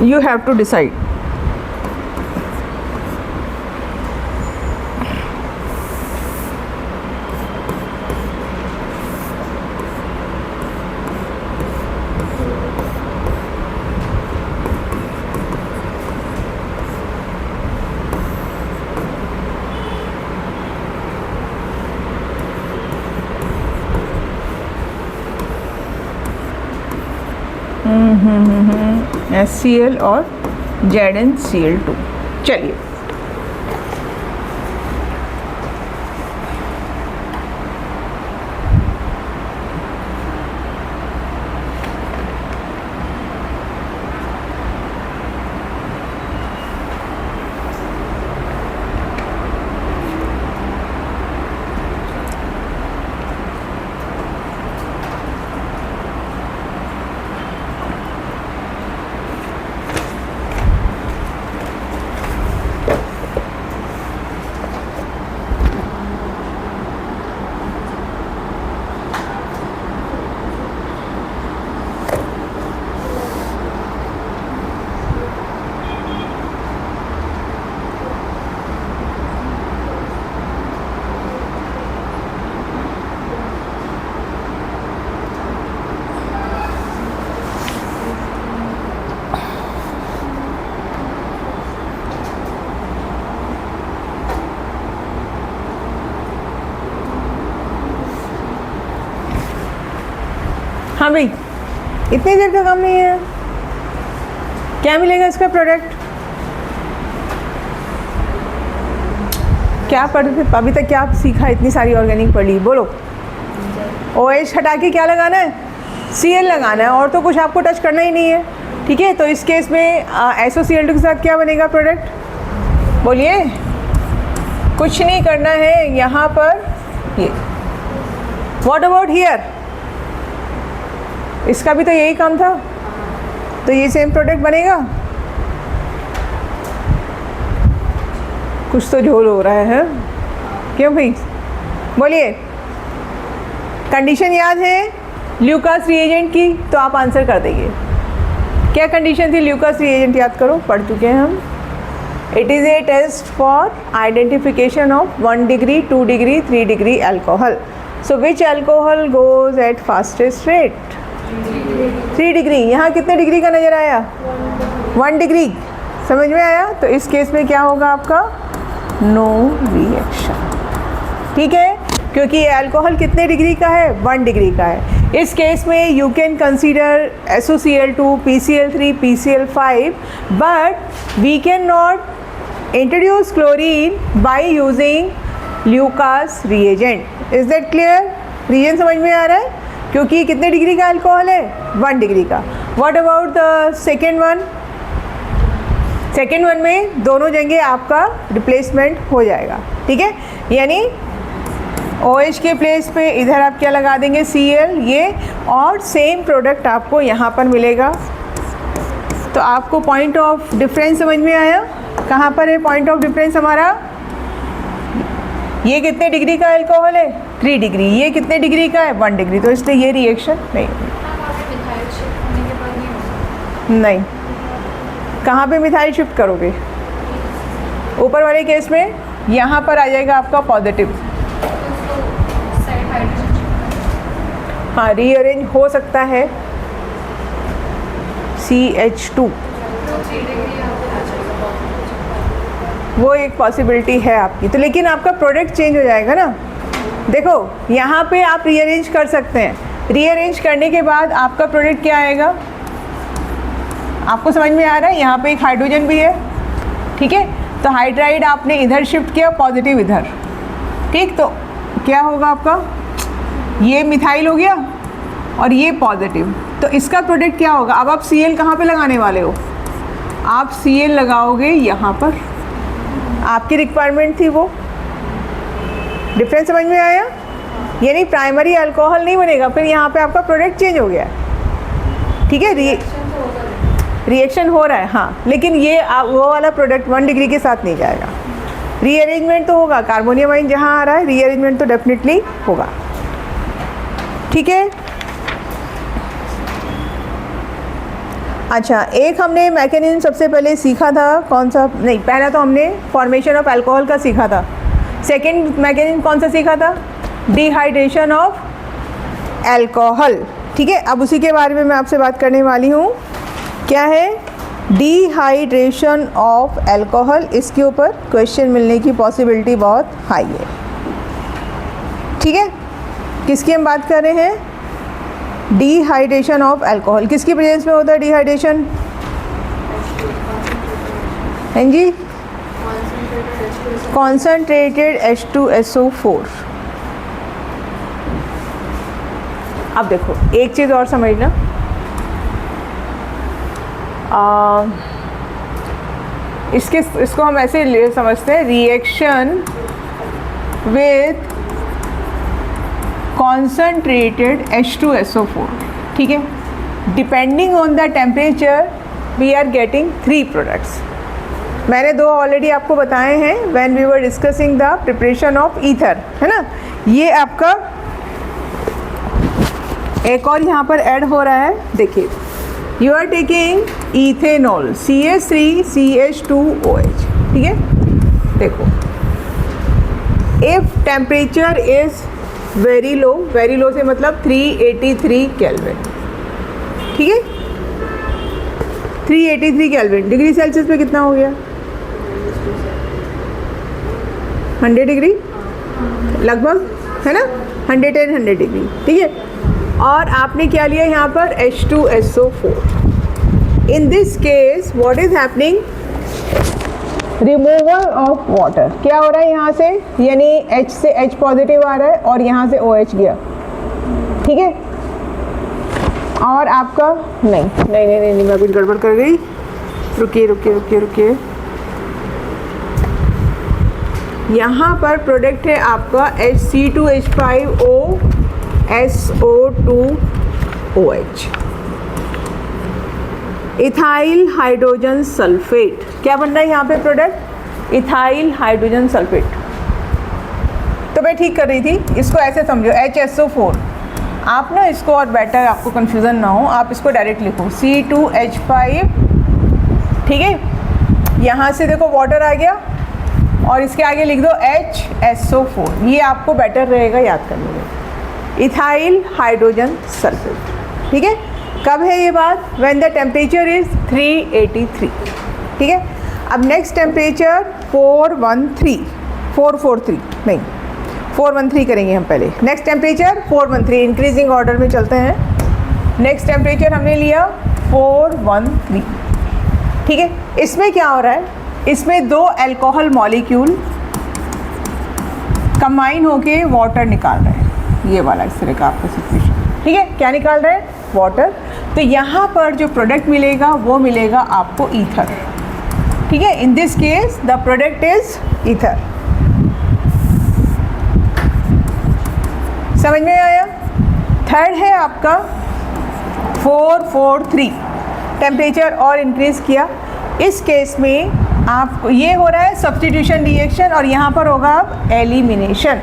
[SPEAKER 1] you have to decide. HCl और ZnCl2। चलिए, हाँ भाई, इतनी देर का काम नहीं है। क्या मिलेगा इसका प्रोडक्ट? क्या पढ़ अभी तक क्या सीखा? इतनी सारी ऑर्गेनिक पढ़ी, बोलो। OH हटा के क्या लगाना है? Cl लगाना है, और तो कुछ आपको टच करना ही नहीं है। ठीक है, तो इस केस में SOCl2 के साथ क्या बनेगा प्रोडक्ट, बोलिए। कुछ नहीं करना है यहाँ पर, ये व्हाट अबाउट हियर, इसका भी तो यही काम था, तो ये सेम प्रोडक्ट बनेगा। कुछ तो झोल हो रहा है, क्यों भाई, बोलिए। कंडीशन याद है ल्यूकास रिएजेंट की, तो आप आंसर कर देंगे। क्या कंडीशन थी ल्यूकास रिएजेंट, याद करो, पढ़ चुके हैं हम। It is a test for identification of 1 degree 2 degree 3 degree alcohol. So which alcohol goes at fastest rate, 3 degree. यहाँ कितने डिग्री का नज़र आया, 1 डिग्री, समझ में आया। तो इस केस में क्या होगा आपका, नो रिएक्शन, ठीक है, क्योंकि ये अल्कोहल कितने डिग्री का है, 1 डिग्री का है। इस केस में you can consider SOCl2, PCl3, PCl5, but we can not introduce chlorine by using Lucas reagent. Is that clear, reason समझ में आ रहा है, क्योंकि कितने डिग्री का अल्कोहल है, 1 डिग्री का। What about the second one, second one में दोनों जगह आपका रिप्लेसमेंट हो जाएगा, ठीक है, यानी OH के प्लेस पे इधर आप क्या लगा देंगे, Cl, ये, और सेम प्रोडक्ट आपको यहाँ पर मिलेगा। तो आपको पॉइंट ऑफ डिफरेंस समझ में आया, कहाँ पर है पॉइंट ऑफ डिफरेंस हमारा, ये कितने डिग्री का अल्कोहल है, 3 डिग्री, ये कितने डिग्री का है, 1 डिग्री, तो इसलिए ये रिएक्शन नहीं। कहाँ पे मिथाइल शिफ्ट करोगे, ऊपर वाले केस में यहाँ पर आ जाएगा आपका पॉजिटिव, हाँ, रीअरेंज हो सकता है CH2, वो एक पॉसिबिलिटी है आपकी। तो लेकिन आपका प्रोडक्ट चेंज हो जाएगा ना, देखो यहाँ पे आप रीअरेंज कर सकते हैं, रीअरेंज करने के बाद आपका प्रोडक्ट क्या आएगा, आपको समझ में आ रहा है, यहाँ पे एक हाइड्रोजन भी है, ठीक है, तो हाइड्राइड आपने इधर शिफ्ट किया, पॉजिटिव इधर, ठीक, तो क्या होगा आपका, ये मिथाइल हो गया और ये पॉजिटिव, तो इसका प्रोडक्ट क्या होगा। अब आप Cl कहाँ पे लगाने वाले हो, आप Cl लगाओगे यहाँ पर, आपकी रिक्वायरमेंट थी वो, डिफरेंस समझ में आया, यानी प्राइमरी अल्कोहल नहीं बनेगा, फिर यहाँ पे आपका प्रोडक्ट चेंज हो गया, ठीक है, रिएक्शन हो रहा है, हाँ, लेकिन ये वो वाला प्रोडक्ट 1 डिग्री के साथ नहीं जाएगा, रीअरेंजमेंट तो होगा, कार्बोनियम आयन जहाँ आ रहा है रीअरेंजमेंट तो डेफिनेटली होगा, ठीक है। अच्छा, एक हमने मैकेनिज्म सबसे पहले सीखा था, कौन सा, नहीं, पहला तो हमने फॉर्मेशन ऑफ अल्कोहल का सीखा था, सेकंड मैकेनिज्म कौन सा सीखा था, डिहाइड्रेशन ऑफ अल्कोहल, ठीक है। अब उसी के बारे में मैं आपसे बात करने वाली हूँ, क्या है, डिहाइड्रेशन ऑफ अल्कोहल। इसके ऊपर क्वेश्चन मिलने की पॉसिबिलिटी बहुत हाई है, ठीक है। किसकी हम बात कर रहे हैं, डिहाइड्रेशन ऑफ अल्कोहल, किसकी प्रेजेंस में होता है डिहाइड्रेशन, हैं जी, कॉन्सनट्रेटेड H2SO4। अब देखो एक चीज़ और समझना, इसको हम ऐसे समझते हैं, रिएक्शन विथ concentrated H2SO4, ठीक है, depending on the temperature we are getting 3 products. मैंने 2 ऑलरेडी आपको बताए हैं when we were discussing the preparation of ether, है ना, ये आपका एक और यहाँ पर ऐड हो रहा है, देखिए, you are taking ethanol CH3CH2OH, ठीक है, देखो, if temperature is very low से मतलब 383 केल्विन, ठीक है, 383 केल्विन, डिग्री सेल्सियस पे कितना हो गया, 100 डिग्री लगभग, है ना, 110 डिग्री, ठीक है, और आपने क्या लिया यहाँ पर H2SO4। In this case what is happening, removal of water, क्या हो रहा है यहाँ से, यानी H से H पॉजिटिव आ रहा है और यहाँ से OH गया, ठीक है, और आपका नहीं नहीं नहीं नहीं, मैं कुछ गड़बड़ कर गई, रुकिए रुकिए रुकिए रुकिए। यहाँ पर प्रोडक्ट है आपका HC2H5OSO2OH, इथाइल हाइड्रोजन सल्फेट। क्या बन रहा है यहाँ पे प्रोडक्ट? Ethyl hydrogen sulphate. तो मैं ठीक कर रही थी, इसको ऐसे समझो HSO4। आप ना इसको और बेटर, आपको कन्फ्यूज़न ना हो, आप इसको डायरेक्ट लिखो C2H5, ठीक है। यहाँ से देखो वाटर आ गया और इसके आगे लिख दो HSO4, ये आपको बेटर रहेगा याद करने में, इथाइल हाइड्रोजन सल्फेट, ठीक है। कब है ये बात? व्हेन द टेम्परेचर इज़ 383, ठीक है। अब नेक्स्ट टेम्परेचर 413 नहीं 413 करेंगे हम पहले। नेक्स्ट टेम्परेचर 413, इंक्रीजिंग ऑर्डर में चलते हैं। नेक्स्ट टेम्परेचर हमने लिया 413, ठीक है। इसमें क्या हो रहा है? इसमें दो अल्कोहल मॉलिक्यूल कंबाइन होके वाटर निकाल रहे हैं, ये वाला इस तरह का आपका सिचुएशन, ठीक है। क्या निकाल रहे हैं? वाटर। तो यहाँ पर जो प्रोडक्ट मिलेगा वो मिलेगा आपको ईथर, ठीक है। इन this case the product is ether. समझ में आया? थर्ड है आपका 443, टेम्परेचर और इंक्रीज किया। इस केस में आपको ये हो रहा है सब्स्टिट्यूशन रिएक्शन और यहाँ पर होगा अब एलिमिनेशन।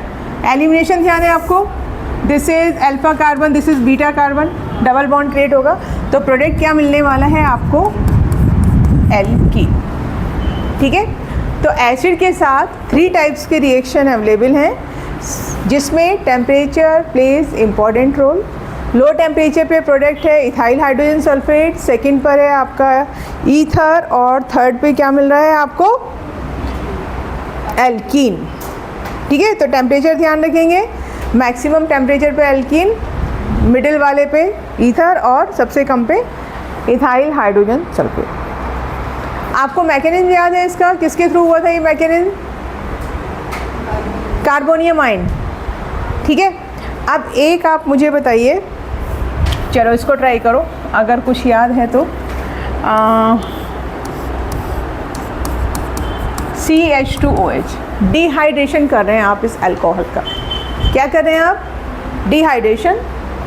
[SPEAKER 1] एलिमिनेशन ध्यान है आपको, this is alpha carbon, this is beta carbon, double bond create होगा। तो प्रोडक्ट क्या मिलने वाला है आपको? एल्कीन, ठीक है। तो एसिड के साथ 3 टाइप्स के रिएक्शन अवेलेबल हैं जिसमें temperature plays important role. Low temperature पे प्रोडक्ट है इथाइल हाइड्रोजन सल्फेट, सेकंड पर है आपका ईथर और थर्ड पे क्या मिल रहा है आपको? एल्कीन, ठीक है। तो टेम्परेचर ध्यान रखेंगे, मैक्सिमम टेम्परेचर पे एल्कीन, मिडिल वाले पे ईथर और सबसे कम पे इथाइल हाइड्रोजन सल्फेट। आपको मैकेनिज्म याद है इसका? किसके थ्रू हुआ था ये मैकेनिज्म? कार्बोनियम आयन, ठीक है। अब एक आप मुझे बताइए, चलो इसको ट्राई करो अगर कुछ याद है तो। CH2OH, डिहाइड्रेशन कर रहे हैं आप इस अल्कोहल का। क्या कर रहे हैं आप? Dehydration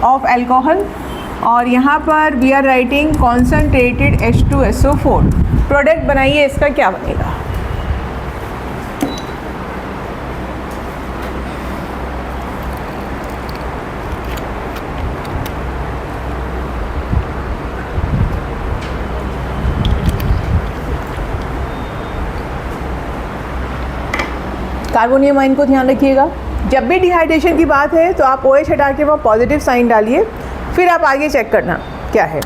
[SPEAKER 1] of alcohol. और यहाँ पर we are writing concentrated H2SO4। Product बनाइए, इसका क्या बनेगा? कार्बोनियम आयन को ध्यान रखिएगा, जब भी डिहाइड्रेशन की बात है तो आप OH हटा के वहाँ पॉजिटिव साइन डालिए, फिर आप आगे चेक करना क्या है।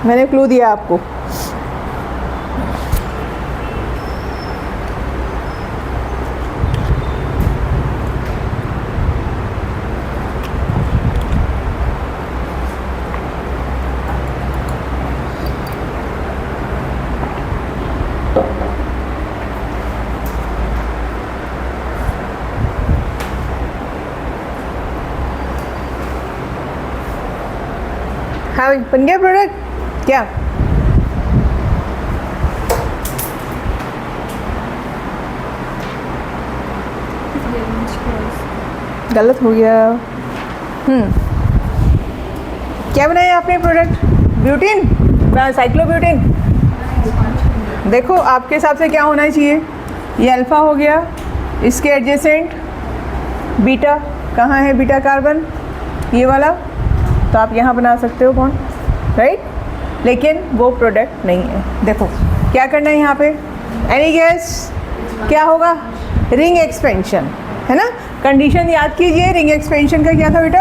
[SPEAKER 1] मैंने क्लू दिया आपको। हाँ, बन गया प्रोडक्ट क्या? गलत हो गया। क्या बनाया आपने प्रोडक्ट? ब्यूटीन, साइक्लोब्यूटीन। देखो आपके हिसाब से क्या होना चाहिए? ये अल्फ़ा हो गया, इसके एडजेसेंट बीटा, कहाँ है बीटा कार्बन? ये वाला, तो आप यहाँ बना सकते हो बॉन्ड, राइट। लेकिन वो प्रोडक्ट नहीं है। देखो क्या करना है यहाँ पे? एनी गेस क्या होगा? रिंग एक्सपेंशन, है ना। कंडीशन याद कीजिए, रिंग एक्सपेंशन का क्या था बेटा?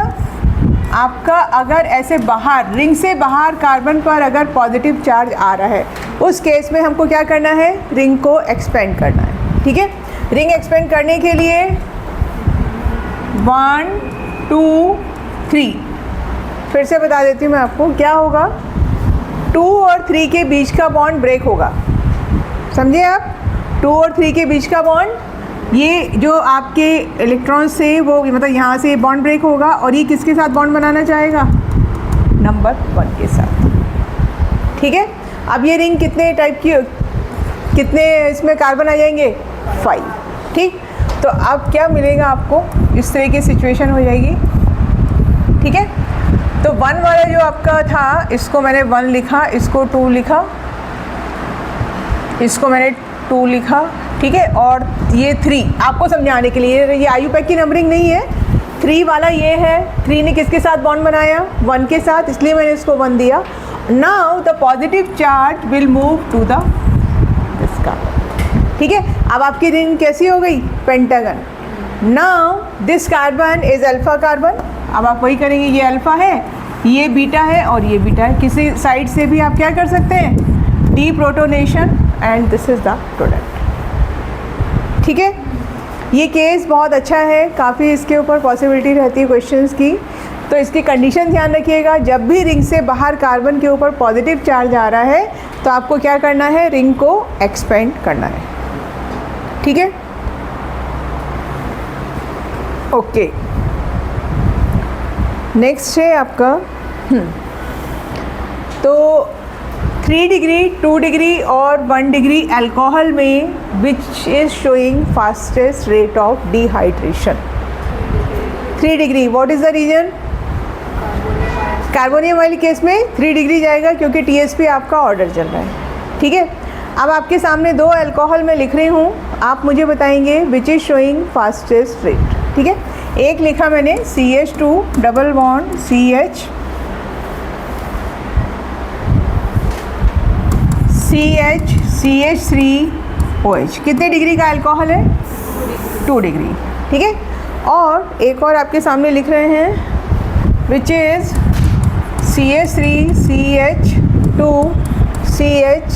[SPEAKER 1] आपका अगर ऐसे बाहर, रिंग से बाहर कार्बन पर अगर पॉजिटिव चार्ज आ रहा है, उस केस में हमको क्या करना है? रिंग को एक्सपेंड करना है, ठीक है। रिंग एक्सपेंड करने के लिए 1 2 3, फिर से बता देती हूँ मैं आपको क्या होगा। 2 और 3 के बीच का बॉन्ड ब्रेक होगा, समझे आप? 2 और 3 के बीच का बॉन्ड, ये जो आपके इलेक्ट्रॉन से वो मतलब यहाँ से बॉन्ड ब्रेक होगा और ये किसके साथ बॉन्ड बनाना चाहेगा? नंबर 1 के साथ। ठीक है, अब ये रिंग कितने टाइप की, कितने इसमें कार्बन आ जाएंगे? 5। ठीक, तो अब क्या मिलेगा आपको, इस तरह की सिचुएशन हो जाएगी। ठीक है, तो 1 वाला जो आपका था, इसको मैंने 1 लिखा, इसको 2 लिखा, इसको मैंने 2 लिखा। ठीक है, और ये 3 आपको समझाने के लिए, ये आयुपैक की नंबरिंग नहीं है। 3 वाला ये है, 3 ने किसके साथ बॉन्ड बनाया? 1 के साथ, इसलिए मैंने इसको 1 दिया। Now the positive charge will move to the this carbon. ठीक है, अब आपकी रिंग कैसी हो गई? Pentagon. Now this carbon is alpha carbon. अब आप वही करेंगे, ये अल्फा है, ये बीटा है और ये बीटा है। किसी साइड से भी आप क्या कर सकते हैं? Deprotonation, and this is the product. ठीक है, ये केस बहुत अच्छा है, काफ़ी इसके ऊपर पॉसिबिलिटी रहती है क्वेश्चंस की। तो इसकी कंडीशन ध्यान रखिएगा, जब भी रिंग से बाहर कार्बन के ऊपर पॉजिटिव चार्ज आ रहा है तो आपको क्या करना है? रिंग को एक्सपेंड करना है। ठीक है, ओके। नेक्स्ट है आपका तो 3 डिग्री, 2 डिग्री और 1 डिग्री अल्कोहल में which is showing fastest rate of dehydration? 3 degree. What is the reason? Carbonium वाले केस में 3 डिग्री जाएगा क्योंकि टीएसपी आपका ऑर्डर चल रहा है। ठीक है, अब आपके सामने 2 अल्कोहल में लिख रही हूँ, आप मुझे बताएंगे which is showing fastest rate. ठीक है, एक लिखा मैंने CH2 double bond CH, CH CH3OH। कितने डिग्री का अल्कोहल है? 2 डिग्री। ठीक है, और एक और आपके सामने लिख रहे हैं which is CH3 CH2 CH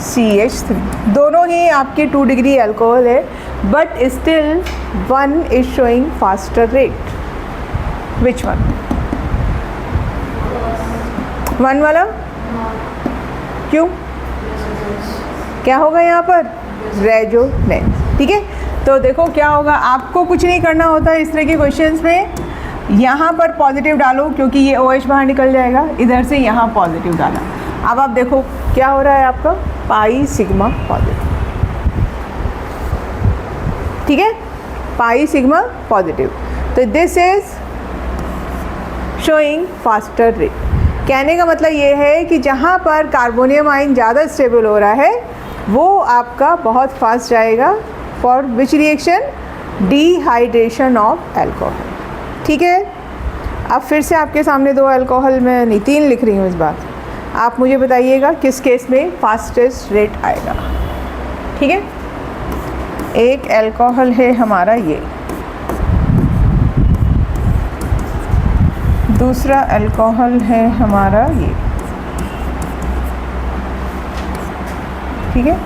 [SPEAKER 1] CH3। दोनों ही आपके 2 डिग्री अल्कोहल है, but still 1 is showing faster rate. Which one? 1 वाला। क्यों? क्या होगा यहाँ पर? रेजोनेंस। ठीक है, तो देखो क्या होगा, आपको कुछ नहीं करना होता है इस तरह के क्वेश्चंस में। यहाँ पर पॉजिटिव डालो क्योंकि ये OH बाहर निकल जाएगा, इधर से यहाँ पॉजिटिव डाला। अब आप देखो क्या हो रहा है आपका? Pi sigma positive. ठीक है, पाई सिग्मा पॉजिटिव। तो this is showing faster rate. कहने का मतलब ये है कि जहाँ पर कार्बोनियम आयन ज़्यादा स्टेबल हो रहा है वो आपका बहुत फास्ट जाएगा। For which reaction? Dehydration of alcohol. ठीक है, अब फिर से आपके सामने 2 अल्कोहल में नहीं 3 लिख रही हूँ इस बार। आप मुझे बताइएगा किस केस में फास्टेस्ट रेट आएगा। ठीक है, एक अल्कोहल है हमारा ये, दूसरा अल्कोहल है हमारा ये। ठीक है,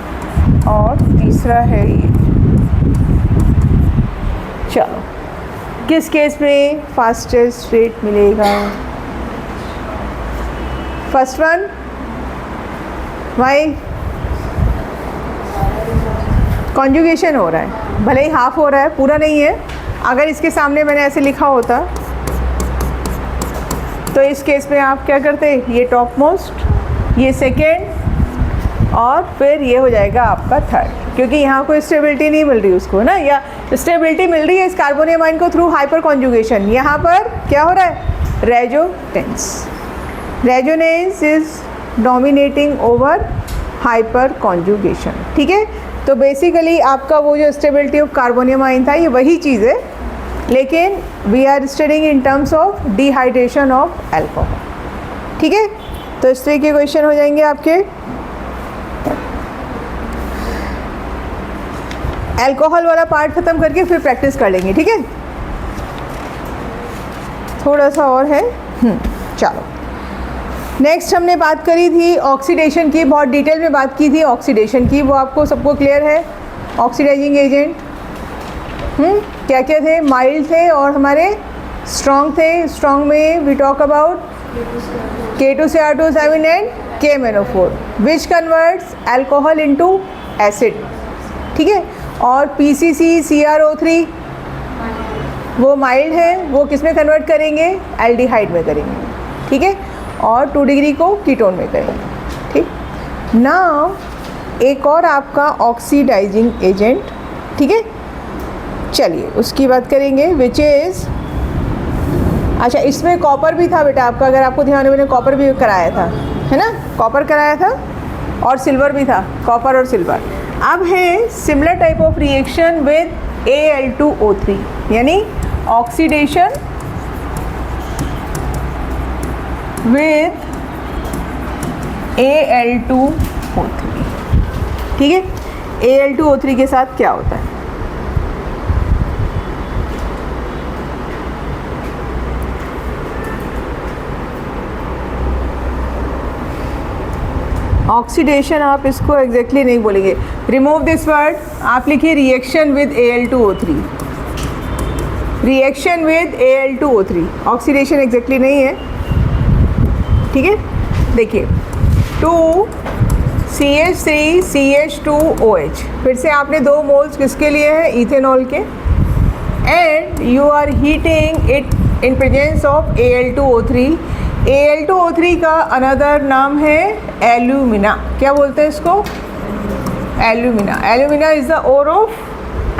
[SPEAKER 1] और तीसरा है ये। चलो, किस केस में फास्टेस्ट रेट मिलेगा? First one. वाई? कॉन्जुगेशन हो रहा है, भले ही हाफ हो रहा है, पूरा नहीं है। अगर इसके सामने मैंने ऐसे लिखा होता तो इस केस में आप क्या करते? ये टॉप मोस्ट, ये सेकेंड, और फिर ये हो जाएगा आपका थर्ड, क्योंकि यहाँ कोई स्टेबिलिटी नहीं मिल रही उसको ना, या स्टेबिलिटी मिल रही है इस कार्बोनियम आयन को थ्रू हाइपर कॉन्जुगेशन। यहाँ पर क्या हो रहा है? Resonance. Resonance is dominating over hyper conjugation. ठीक है, तो बेसिकली आपका वो जो स्टेबिलिटी ऑफ कार्बोनियम आयन था ये वही चीज़ है, लेकिन we are studying in terms of dehydration of alcohol. ठीक है, तो इस तरह के क्वेश्चन हो जाएंगे आपके। अल्कोहल वाला पार्ट ख़त्म करके फिर प्रैक्टिस कर लेंगे। ठीक है, थोड़ा सा और है। चलो, नेक्स्ट हमने बात करी थी ऑक्सीडेशन की, बहुत डिटेल में बात की थी ऑक्सीडेशन की, वो आपको सबको क्लियर है। ऑक्सीडाइजिंग एजेंट क्या क्या थे? माइल्ड थे और हमारे स्ट्रॉन्ग थे। स्ट्रॉन्ग में we talk about K2Cr2 and KMnO4 which converts alcohol into acid. ठीक है, और PCC CrO3 वो माइल्ड है, वो किस में कन्वर्ट करेंगे, एल्डिहाइड में करेंगे, ठीक है, और 2 डिग्री को कीटोन में करेंगे, ठीक। नाउ एक और आपका ऑक्सीडाइजिंग एजेंट, ठीक है, चलिए उसकी बात करेंगे, विच इज़, अच्छा इसमें कॉपर भी था बेटा आपका, अगर आपको ध्यान है मैंने कॉपर भी कराया था, है ना, कॉपर कराया था और सिल्वर भी था, कॉपर और सिल्वर। अब है similar type of reaction with Al2O3, यानी ऑक्सीडेशन विद Al2O3, ठीक है। Al2O3 के साथ क्या होता है, ऑक्सीडेशन, आप इसको एग्जैक्टली नहीं बोलेंगे, रिमूव दिस वर्ड, आप लिखिए reaction with Al2O3, reaction with Al2O3, oxidation exactly नहीं है, ठीक है। देखिए 2CH3CH2OH, फिर से आपने 2 मोल्स किसके लिए हैं, इथेनॉल के, and you are heating it in presence of Al2O3। Al2O3 का अनदर नाम है एल्यूमिना, क्या बोलते हैं इसको, alumina, alumina is the ore of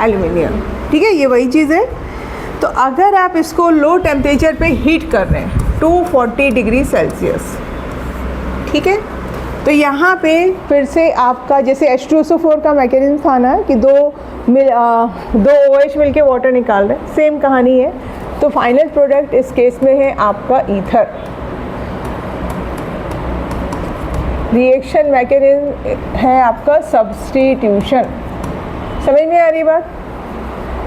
[SPEAKER 1] aluminium, ठीक है, ये वही चीज़ है। तो अगर आप इसको लो टेम्परेचर पे हीट कर रहे हैं 240 डिग्री सेल्सियस, ठीक है, तो यहाँ पे फिर से आपका जैसे H2SO4 का मैकेनिज्म था ना कि दो OH मिल के वाटर निकाल रहे हैं, सेम कहानी है। तो फाइनल प्रोडक्ट इस केस में है आपका ईथर। रिएक्शन मैकेनिज्म है आपका सब्स्टिट्यूशन, समझ में आ रही बात,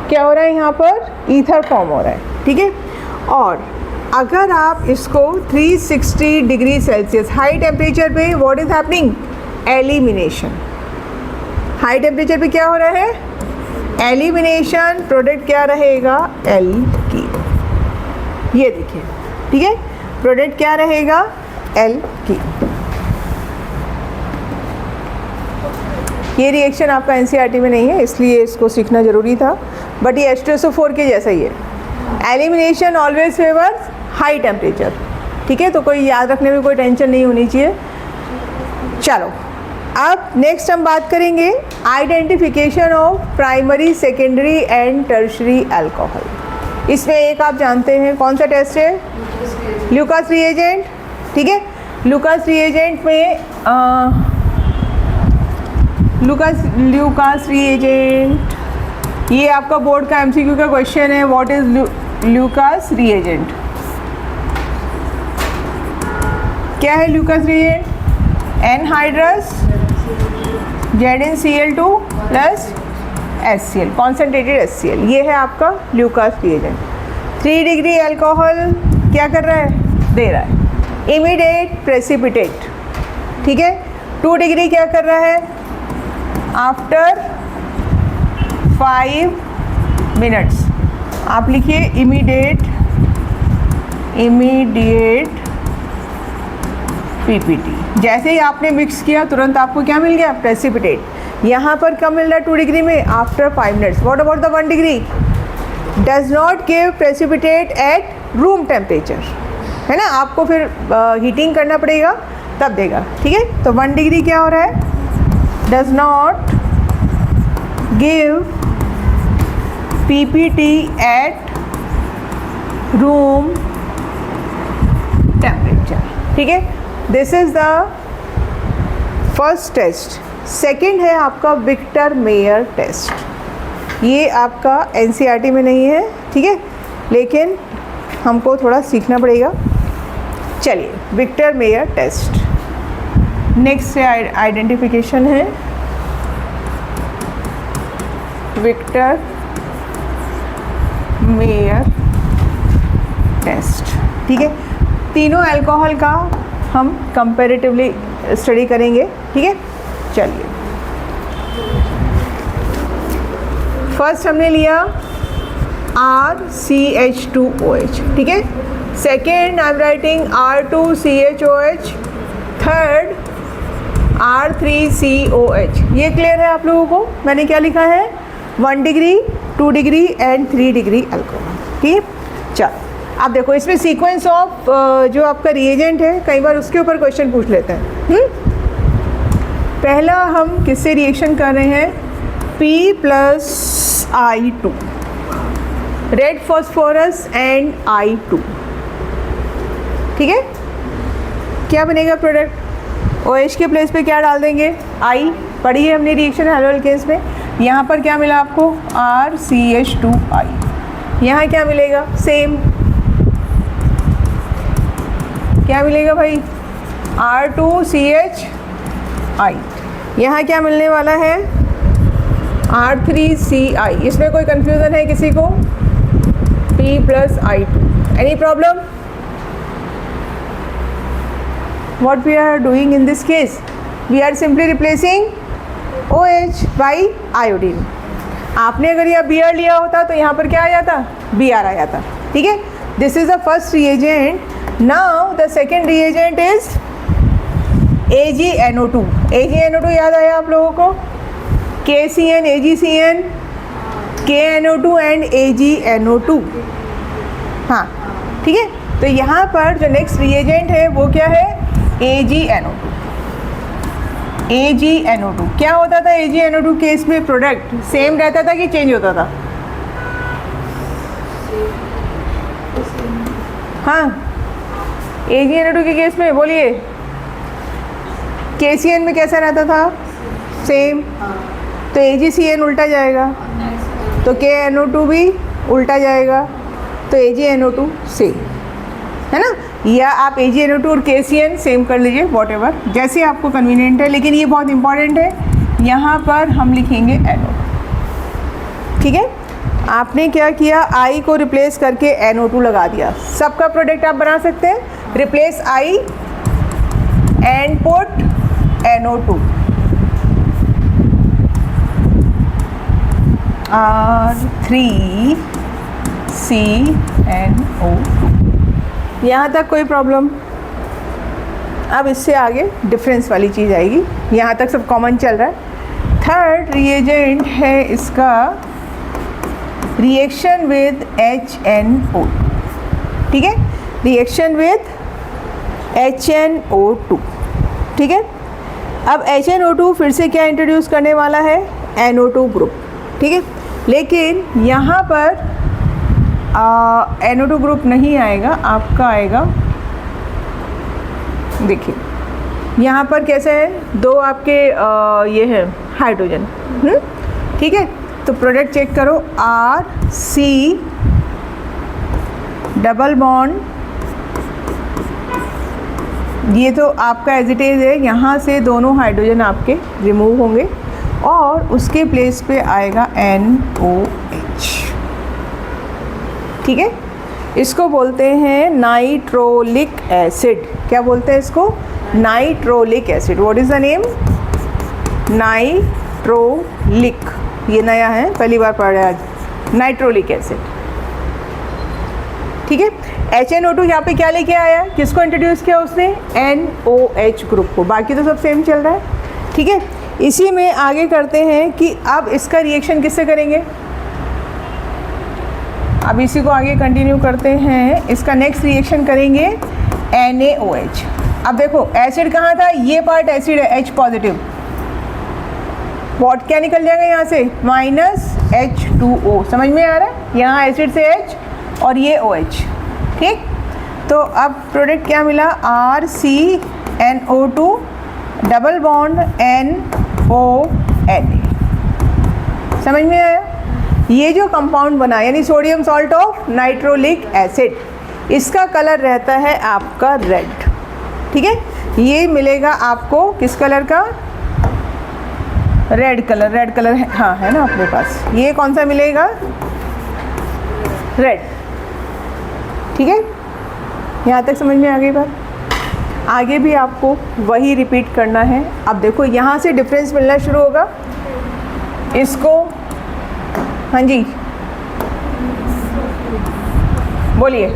[SPEAKER 1] क्या हो रहा है यहाँ पर, ईथर फॉर्म हो रहा है, ठीक है। और अगर आप इसको 360 डिग्री सेल्सियस हाई टेम्परेचर पे, what is happening, elimination, high temperature पे क्या हो रहा है, एलिमिनेशन, प्रोडक्ट क्या रहेगा, एल्कीन, ये देखिए, ठीक है, प्रोडक्ट क्या रहेगा, एल्कीन। ये रिएक्शन आपका एनसीईआरटी में नहीं है इसलिए इसको सीखना ज़रूरी था, बट ये H2SO4 के जैसा ही है, elimination always favours high temperature, ठीक है, तो कोई याद रखने में कोई टेंशन नहीं होनी चाहिए। चलो अब नेक्स्ट हम बात करेंगे identification of primary, secondary and tertiary alcohol. इसमें एक आप जानते हैं कौन सा टेस्ट है, ल्यूकास रिएजेंट, ठीक है। ल्यूकास रिएजेंट में ल्यूकास रिएजेंट, ये आपका बोर्ड का एमसीक्यू का क्वेश्चन है, व्हाट इज ल्यूकास रिएजेंट, क्या है Lucas reagent, anhydrous ZnCl2 plus HCl, concentrated HCl, ये है आपका ल्यूकास रिएजेंट। 3 डिग्री अल्कोहल क्या कर रहा है, दे रहा है इमीडिएट प्रेसिपिटेट, ठीक है। 2 डिग्री क्या कर रहा है, आफ्टर 5 मिनट्स, आप लिखिए इमीडिएट PPT, जैसे ही आपने मिक्स किया तुरंत आपको क्या मिल गया, प्रेसिपिटेट। यहाँ पर कब मिल रहा है 2 डिग्री में, after 5 minutes. What about the 1 degree, does not give precipitate eight room temperature, है ना, आपको फिर हीटिंग करना पड़ेगा तब देगा, ठीक है। तो 1 डिग्री क्या हो रहा है, does not give PPT at room temperature, ठीक है। This is the first test. Second है आपका विक्टर मेयर टेस्ट, ये आपका एनसीईआरटी में नहीं है, ठीक है, लेकिन हमको थोड़ा सीखना पड़ेगा। चलिए विक्टर मेयर टेस्ट, नेक्स्ट है आइडेंटिफिकेशन है विक्टर मेयर टेस्ट, ठीक है। तीनों अल्कोहल का हम कंपैरेटिवली स्टडी करेंगे, ठीक है। चलिए फर्स्ट हमने लिया RCH2OH, ठीक है। Second I am writing R2CHOH, third R3COH। ये क्लियर है आप लोगों को, मैंने क्या लिखा है, 1 degree, 2 degree and 3 degree alcohol. ठीक है। चलो अब देखो इसमें सीक्वेंस ऑफ जो आपका रिएजेंट है, कई बार उसके ऊपर क्वेश्चन पूछ लेते हैं। पहला हम किससे रिएक्शन कर रहे हैं, P+I2, red phosphorus and I2, ठीक है। क्या बनेगा प्रोडक्ट, OH के प्लेस पे क्या डाल देंगे, I, पढ़ी है हमने रिएक्शन हैलोअल्केन्स में। यहाँ पर क्या मिला आपको, RCH2I, यहाँ क्या मिलेगा, सेम क्या मिलेगा भाई, R2CHI, यहाँ क्या मिलने वाला है, R3CI। इसमें कोई कंफ्यूजन है किसी को, P+I2, any problem? What we are doing in this case, we are simply replacing OH by iodine। आपने अगर यह Br लिया होता तो यहाँ पर क्या आ जाता, Br आ जाता, ठीक है। This is the first reagent. Now the second reagent is AgNO2। AgNO2 याद आया आप लोगों को, KCN, AgCN, KNO2 and AgNO2, हाँ ठीक है। तो यहाँ पर जो नेक्स्ट रिएजेंट है वो क्या है, AgNO2। AgNO2 क्या होता था, AgNO2 केस में प्रोडक्ट सेम रहता था कि चेंज होता था, हाँ AgNO2 के केस में बोलिए, KCN में कैसा रहता था, सेम, तो AgCN उल्टा जाएगा, तो KNO2 भी उल्टा जाएगा, तो AgNO2 सेम है ना। या आप AgNO2 और KCN सेम कर लीजिए, वॉटेवर जैसे आपको कन्वीनियंट है, लेकिन ये बहुत इंपॉर्टेंट है, यहाँ पर हम लिखेंगे NO, ठीक है। आपने क्या किया, I को रिप्लेस करके NO2 लगा दिया। सबका प्रोडक्ट आप बना सकते हैं, replace I and put NO2, R3CNO2। यहाँ तक कोई प्रॉब्लम? अब इससे आगे डिफरेंस वाली चीज़ आएगी, यहाँ तक सब कॉमन चल रहा है। थर्ड रिएजेंट है इसका रिएक्शन विद HNO2, ठीक है, रिएक्शन विद HNO2, ठीक है। अब HNO2 फिर से क्या इंट्रोड्यूस करने वाला है, NO2 ग्रुप, ठीक है। लेकिन यहाँ पर NO2 ग्रुप नहीं आएगा, आपका आएगा, देखिए यहाँ पर कैसे है, दो आपके ये है हाइड्रोजन, ठीक है। तो प्रोडक्ट चेक करो, RC डबल बॉन्ड, ये तो आपका एज इट इज़ है, यहाँ से दोनों हाइड्रोजन आपके रिमूव होंगे और उसके प्लेस पे आएगा NOH, ठीक है। इसको बोलते हैं नाइट्रोलिक एसिड। क्या बोलते हैं इसको, nitrolic acid. What is the name, nitrolic, ये नया है, पहली बार पढ़ रहे हैं आज, नाइट्रोलिक एसिड, ठीक है। HNO2 यहाँ पे क्या लेके आया, किसको इंट्रोड्यूस किया उसने, NOH ग्रुप को, बाकी तो सब सेम चल रहा है, ठीक है। इसी में आगे करते हैं कि अब इसका रिएक्शन किससे करेंगे, अब इसी को आगे कंटिन्यू करते हैं। इसका नेक्स्ट रिएक्शन करेंगे NaOH। अब देखो एसिड कहाँ था, ये पार्ट एसिड है, H पॉजिटिव, वॉट क्या निकल जाएगा यहाँ से, -H2O, समझ में आ रहा है, यहाँ एसिड से H और ये OH, ठीक। तो अब प्रोडक्ट क्या मिला, RCNO2 डबल बॉन्ड NONA, समझ में आया। ये जो कंपाउंड बना यानी sodium salt of nitrolic acid, इसका कलर रहता है आपका रेड, ठीक है। ये मिलेगा आपको किस कलर का, रेड कलर, रेड कलर है, हाँ है ना अपने पास, ये कौन सा मिलेगा, रेड, ठीक है। यहाँ तक समझ में आ गई बात, आगे भी आपको वही रिपीट करना है। अब देखो यहाँ से डिफरेंस मिलना शुरू होगा, इसको, हाँ जी बोलिए,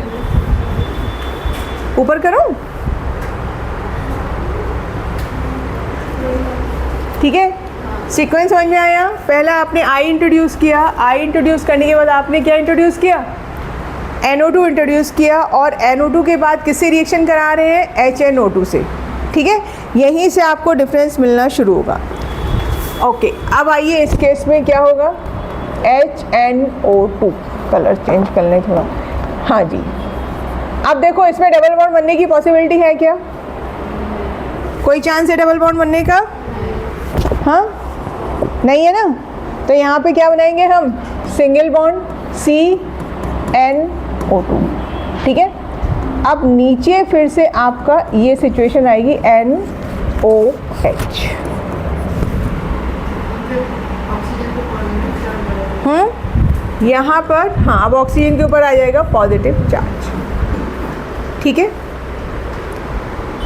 [SPEAKER 1] ऊपर करूँ, ठीक है। सीक्वेंस समझ में आया, पहला आपने I इंट्रोड्यूस किया, I इंट्रोड्यूस करने के बाद आपने क्या इंट्रोड्यूस किया, NO2 इंट्रोड्यूस किया और NO2 के बाद किससे रिएक्शन करा रहे हैं, HNO2 से। ठीक है, यहीं से आपको डिफरेंस मिलना शुरू होगा। ओके, अब आइए इस केस में क्या होगा, HNO2, कलर चेंज कर लें थोड़ा। हाँ जी, अब देखो इसमें डबल बॉन्ड बनने की पॉसिबिलिटी है क्या, कोई चांस है डबल बॉन्ड बनने का? हाँ, नहीं है ना। तो यहाँ पे क्या बनाएंगे हम, सिंगल बॉन्ड CnO2। ठीक है, अब नीचे फिर से आपका ये सिचुएशन आएगी NOH। यहाँ पर हाँ, अब ऑक्सीजन के ऊपर आ जाएगा पॉजिटिव चार्ज। ठीक है,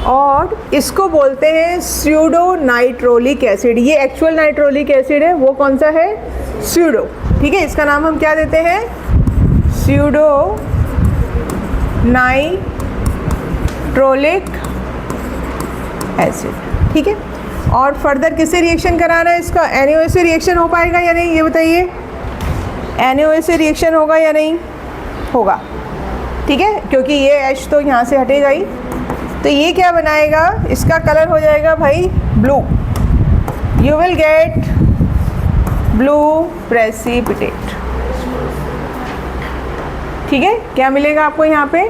[SPEAKER 1] और इसको बोलते हैं स्यूडो नाइट्रोलिक एसिड। ये एक्चुअल नाइट्रोलिक एसिड है, वो कौन सा है, स्यूडो। ठीक है, इसका नाम हम क्या देते हैं, स्यूडो नाइट्रोलिक एसिड। ठीक है, और फर्दर किससे रिएक्शन कराना है इसका, NaOH से रिएक्शन हो पाएगा या नहीं, ये बताइए, NaOH से रिएक्शन होगा या नहीं होगा। ठीक है, क्योंकि ये H तो यहाँ से हटेगा ही, तो ये क्या बनाएगा, इसका कलर हो जाएगा भाई blue. You will get blue precipitate. ठीक है, क्या मिलेगा आपको यहाँ पे,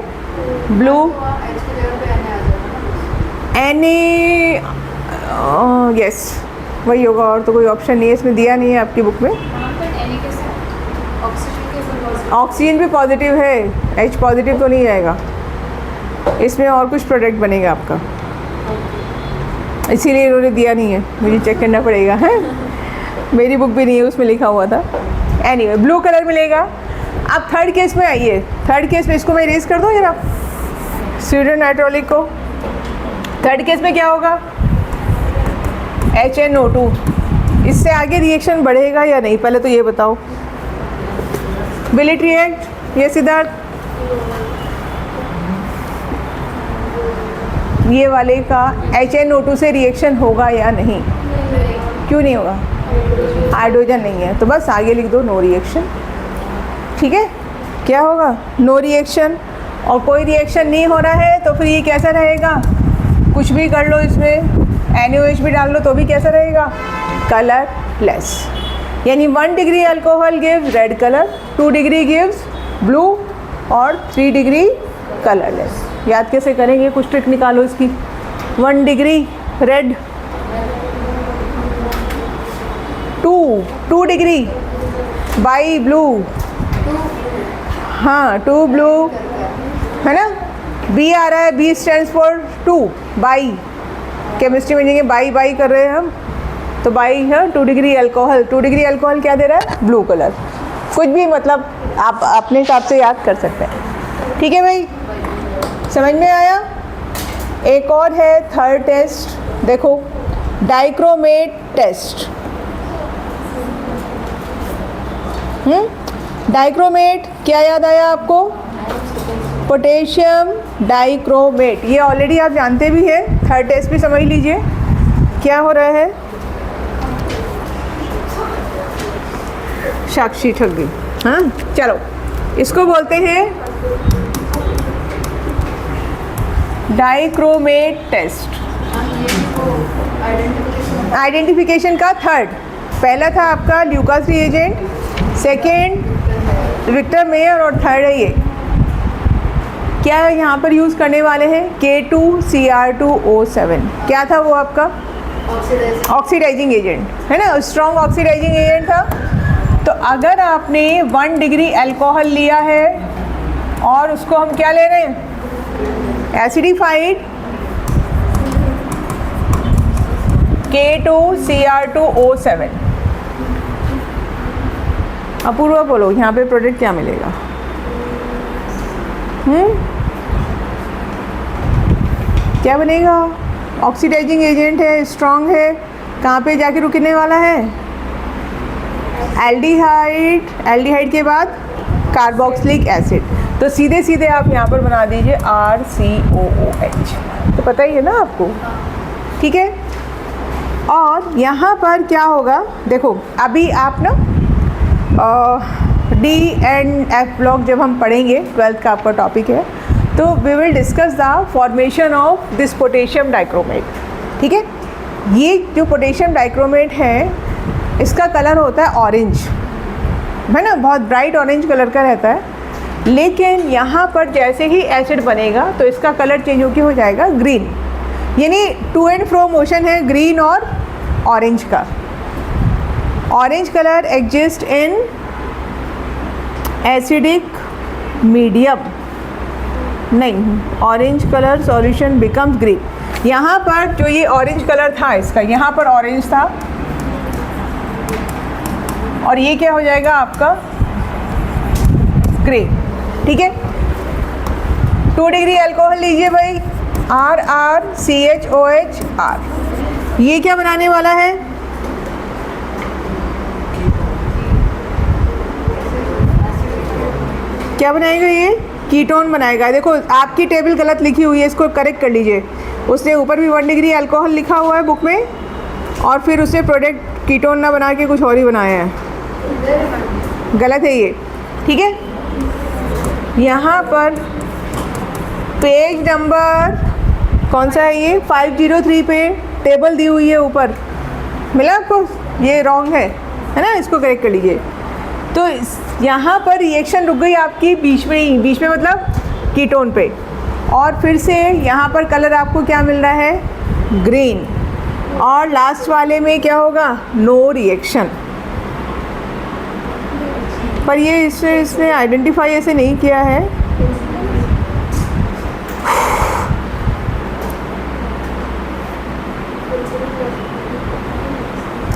[SPEAKER 1] ब्लू यस वही होगा, और तो कोई ऑप्शन नहीं है इसमें, दिया नहीं है आपकी बुक में। ऑक्सीजन भी पॉजिटिव है, H पॉजिटिव तो नहीं जाएगा इसमें, और कुछ प्रोडक्ट बनेगा आपका, इसीलिए इन्होंने दिया नहीं है, मुझे चेक करना पड़ेगा है, मेरी बुक भी नहीं है उसमें लिखा हुआ था। एनीवे, ब्लू कलर मिलेगा। अब थर्ड केस में आइए, थर्ड केस में इसको मैं इरेज कर दूँ जरा, स्यूडो नाइट्रोलिक को। थर्ड केस में क्या होगा, HNO2। इससे आगे रिएक्शन बढ़ेगा या नहीं, पहले तो ये बताओ, विल इट रिएक्ट, ये सिद्धार्थ, ये वाले का HNO2 से रिएक्शन होगा या नहीं, क्यों नहीं होगा, हाइड्रोजन नहीं है, तो बस आगे लिख दो नो रिएक्शन। ठीक है, क्या होगा, नो रिएक्शन। और कोई रिएक्शन नहीं हो रहा है तो फिर ये कैसा रहेगा, कुछ भी कर लो इसमें, NaOH भी डाल लो तो भी कैसा रहेगा, कलरलेस। यानी 1 degree alcohol gives red colour, 2 degree gives blue और 3 डिग्री कलरलेस। याद कैसे करेंगे, कुछ ट्रिक निकालो इसकी। 1 degree red, 2 degree by blue, हाँ 2 ब्लू है ना, B आ रहा है, B stands for 2, by, chemistry में जाएंगे बाई कर रहे हैं हम, तो बाई है 2 डिग्री अल्कोहल। 2 डिग्री अल्कोहल क्या दे रहा है, ब्लू कलर। कुछ भी मतलब आप अपने हिसाब से याद कर सकते हैं। ठीक है भाई, समझ में आया। एक और है थर्ड टेस्ट, देखो डाइक्रोमेट टेस्ट। डाइक्रोमेट क्या याद आया आपको, पोटेशियम डाइक्रोमेट, ये ऑलरेडी आप जानते भी हैं, थर्ड टेस्ट भी समझ लीजिए क्या हो रहा है। साक्षी ठग गई, हाँ चलो, इसको बोलते हैं डाइक्रोमेट टेस्ट। आइडेंटिफिकेशन का थर्ड, पहला था आपका Lucas reagent, second Victor Meyer और थर्ड है ये। क्या यहाँ पर यूज़ करने वाले हैं, K2Cr2O7। क्या था वो आपका, ऑक्सीडाइजिंग एजेंट है ना, स्ट्रॉन्ग ऑक्सीडाइजिंग एजेंट था। तो अगर आपने 1 डिग्री अल्कोहल लिया है और उसको हम क्या ले रहे हैं, एसिडिफाइड K2Cr2O7। अपूर्वा बोलो यहाँ पे प्रोडक्ट क्या मिलेगा, क्या बनेगा, ऑक्सीडाइजिंग एजेंट है, स्ट्रॉन्ग है, कहाँ पे जाके रुकने वाला है, एल्डिहाइड, एल्डिहाइड के बाद कार्बोक्सिलिक एसिड। तो सीधे सीधे आप यहाँ पर बना दीजिए RCOOH, तो पता ही है ना आपको। ठीक है, और यहाँ पर क्या होगा, देखो अभी आप ना डी एंड एफ ब्लॉक जब हम पढ़ेंगे, 12th का आपका टॉपिक है, तो we will discuss the formation of this potassium dichromate. ठीक है, ये जो पोटेशियम डाइक्रोमेट है इसका कलर होता है ऑरेंज, है ना, बहुत ब्राइट ऑरेंज कलर का रहता है। लेकिन यहाँ पर जैसे ही एसिड बनेगा तो इसका कलर चेंज होकर हो जाएगा ग्रीन, यानी टू एंड फ्रो मोशन है ग्रीन और ऑरेंज का। Orange colour exist in acidic medium, नहीं, orange colour solution becomes green. यहाँ पर जो ये ऑरेंज कलर था इसका, यहाँ पर ऑरेंज था और ये क्या हो जाएगा आपका ग्रे। ठीक है, 2 डिग्री अल्कोहल लीजिए भाई, RrCHOH R। ये क्या बनाने वाला है, क्या बनाएगा, ये कीटोन बनाएगा। देखो आपकी टेबल गलत लिखी हुई है, इसको करेक्ट कर लीजिए। उसने ऊपर भी 1 डिग्री अल्कोहल लिखा हुआ है बुक में, और फिर उसने प्रोडक्ट कीटोन ना बना के कुछ और ही बनाया है, गलत है ये। ठीक है, यहाँ पर पेज नंबर कौन सा है, ये 503 पे टेबल दी हुई है ऊपर, मिला आपको, ये रॉन्ग है ना, इसको करेक्ट कर लीजिए। तो यहाँ पर रिएक्शन रुक गई आपकी बीच में ही, बीच में मतलब कीटोन पे, और फिर से यहाँ पर कलर आपको क्या मिल रहा है, ग्रीन, और लास्ट वाले में क्या होगा, नो रिएक्शन। पर ये इसने आइडेंटिफाई ऐसे नहीं किया है।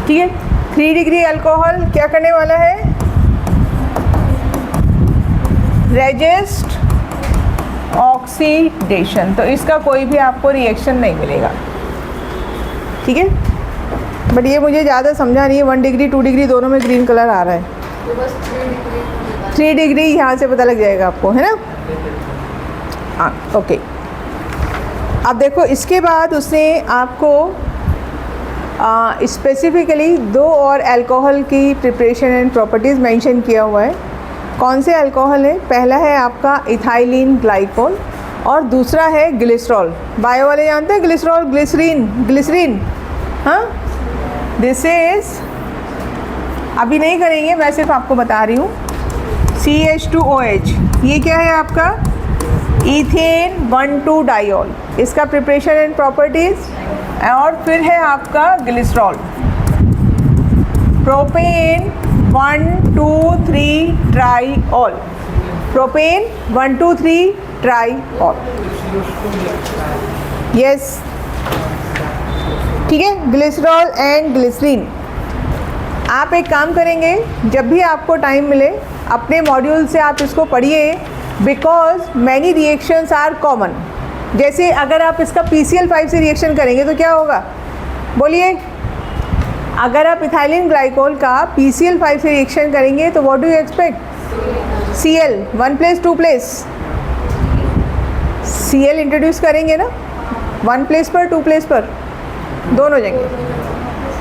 [SPEAKER 1] ठीक है, 3 डिग्री अल्कोहल क्या करने वाला है, रेजिस्ट ऑक्सीडेशन, तो इसका कोई भी आपको रिएक्शन नहीं मिलेगा। ठीक है, बट ये मुझे ज़्यादा समझा नहीं है, 1 डिग्री 2 डिग्री दोनों में ग्रीन कलर आ रहा है। 3 डिग्री यहाँ से पता लग जाएगा आपको, है ना। हाँ, ओके। अब देखो इसके बाद उसने आपको स्पेसिफिकली 2 और अल्कोहल की प्रिपरेशन एंड प्रॉपर्टीज़ मेंशन किया हुआ है। कौन से अल्कोहल है, पहला है आपका इथाइलिन ग्लाइकोल और दूसरा है ग्लिसरॉल। बायो वाले जानते हैं ग्लिसरॉल, ग्लिसरीन। हाँ, दिस इज़, अभी नहीं करेंगे, मैं सिर्फ आपको बता रही हूँ। CH2OH, ये क्या है आपका, इथेन 1,2 डाइऑल, इसका प्रिपरेशन एंड प्रॉपर्टीज़। और फिर है आपका ग्लिसरॉल, प्रोपेन 1,2,3 ट्राइऑल, प्रोपेन 1,2,3 ट्राइऑल, यस। ठीक है, ग्लिसरॉल एंड ग्लिसरीन। आप एक काम करेंगे, जब भी आपको टाइम मिले अपने मॉड्यूल से आप इसको पढ़िए, because many reactions are common. जैसे अगर आप इसका PCl5 से रिएक्शन करेंगे तो क्या होगा, बोलिए, अगर आप इथाइलिन ग्लाइकोल का PCl5 से रिएक्शन करेंगे तो what do you expect, Cl 1 place 2 place, Cl introduce करेंगे ना, 1 प्लेस पर 2 प्लेस पर दोनों हो जाएंगे,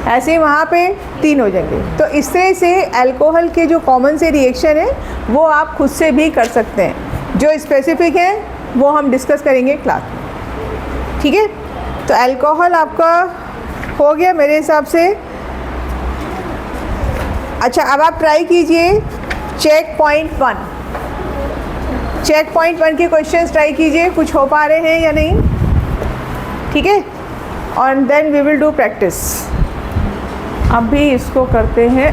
[SPEAKER 1] ऐसे ही वहाँ पे 3 हो जाएंगे। तो इस तरह से अल्कोहल के जो कॉमन से रिएक्शन है वो आप खुद से भी कर सकते हैं, जो स्पेसिफिक है वो हम डिस्कस करेंगे क्लास में। ठीक है, तो अल्कोहल आपका हो गया मेरे हिसाब से। अच्छा, अब आप ट्राई कीजिए चेक पॉइंट 1 के क्वेश्चंस ट्राई कीजिए, कुछ हो पा रहे हैं या नहीं। ठीक है, और then we will do practice. अब भी इसको करते हैं।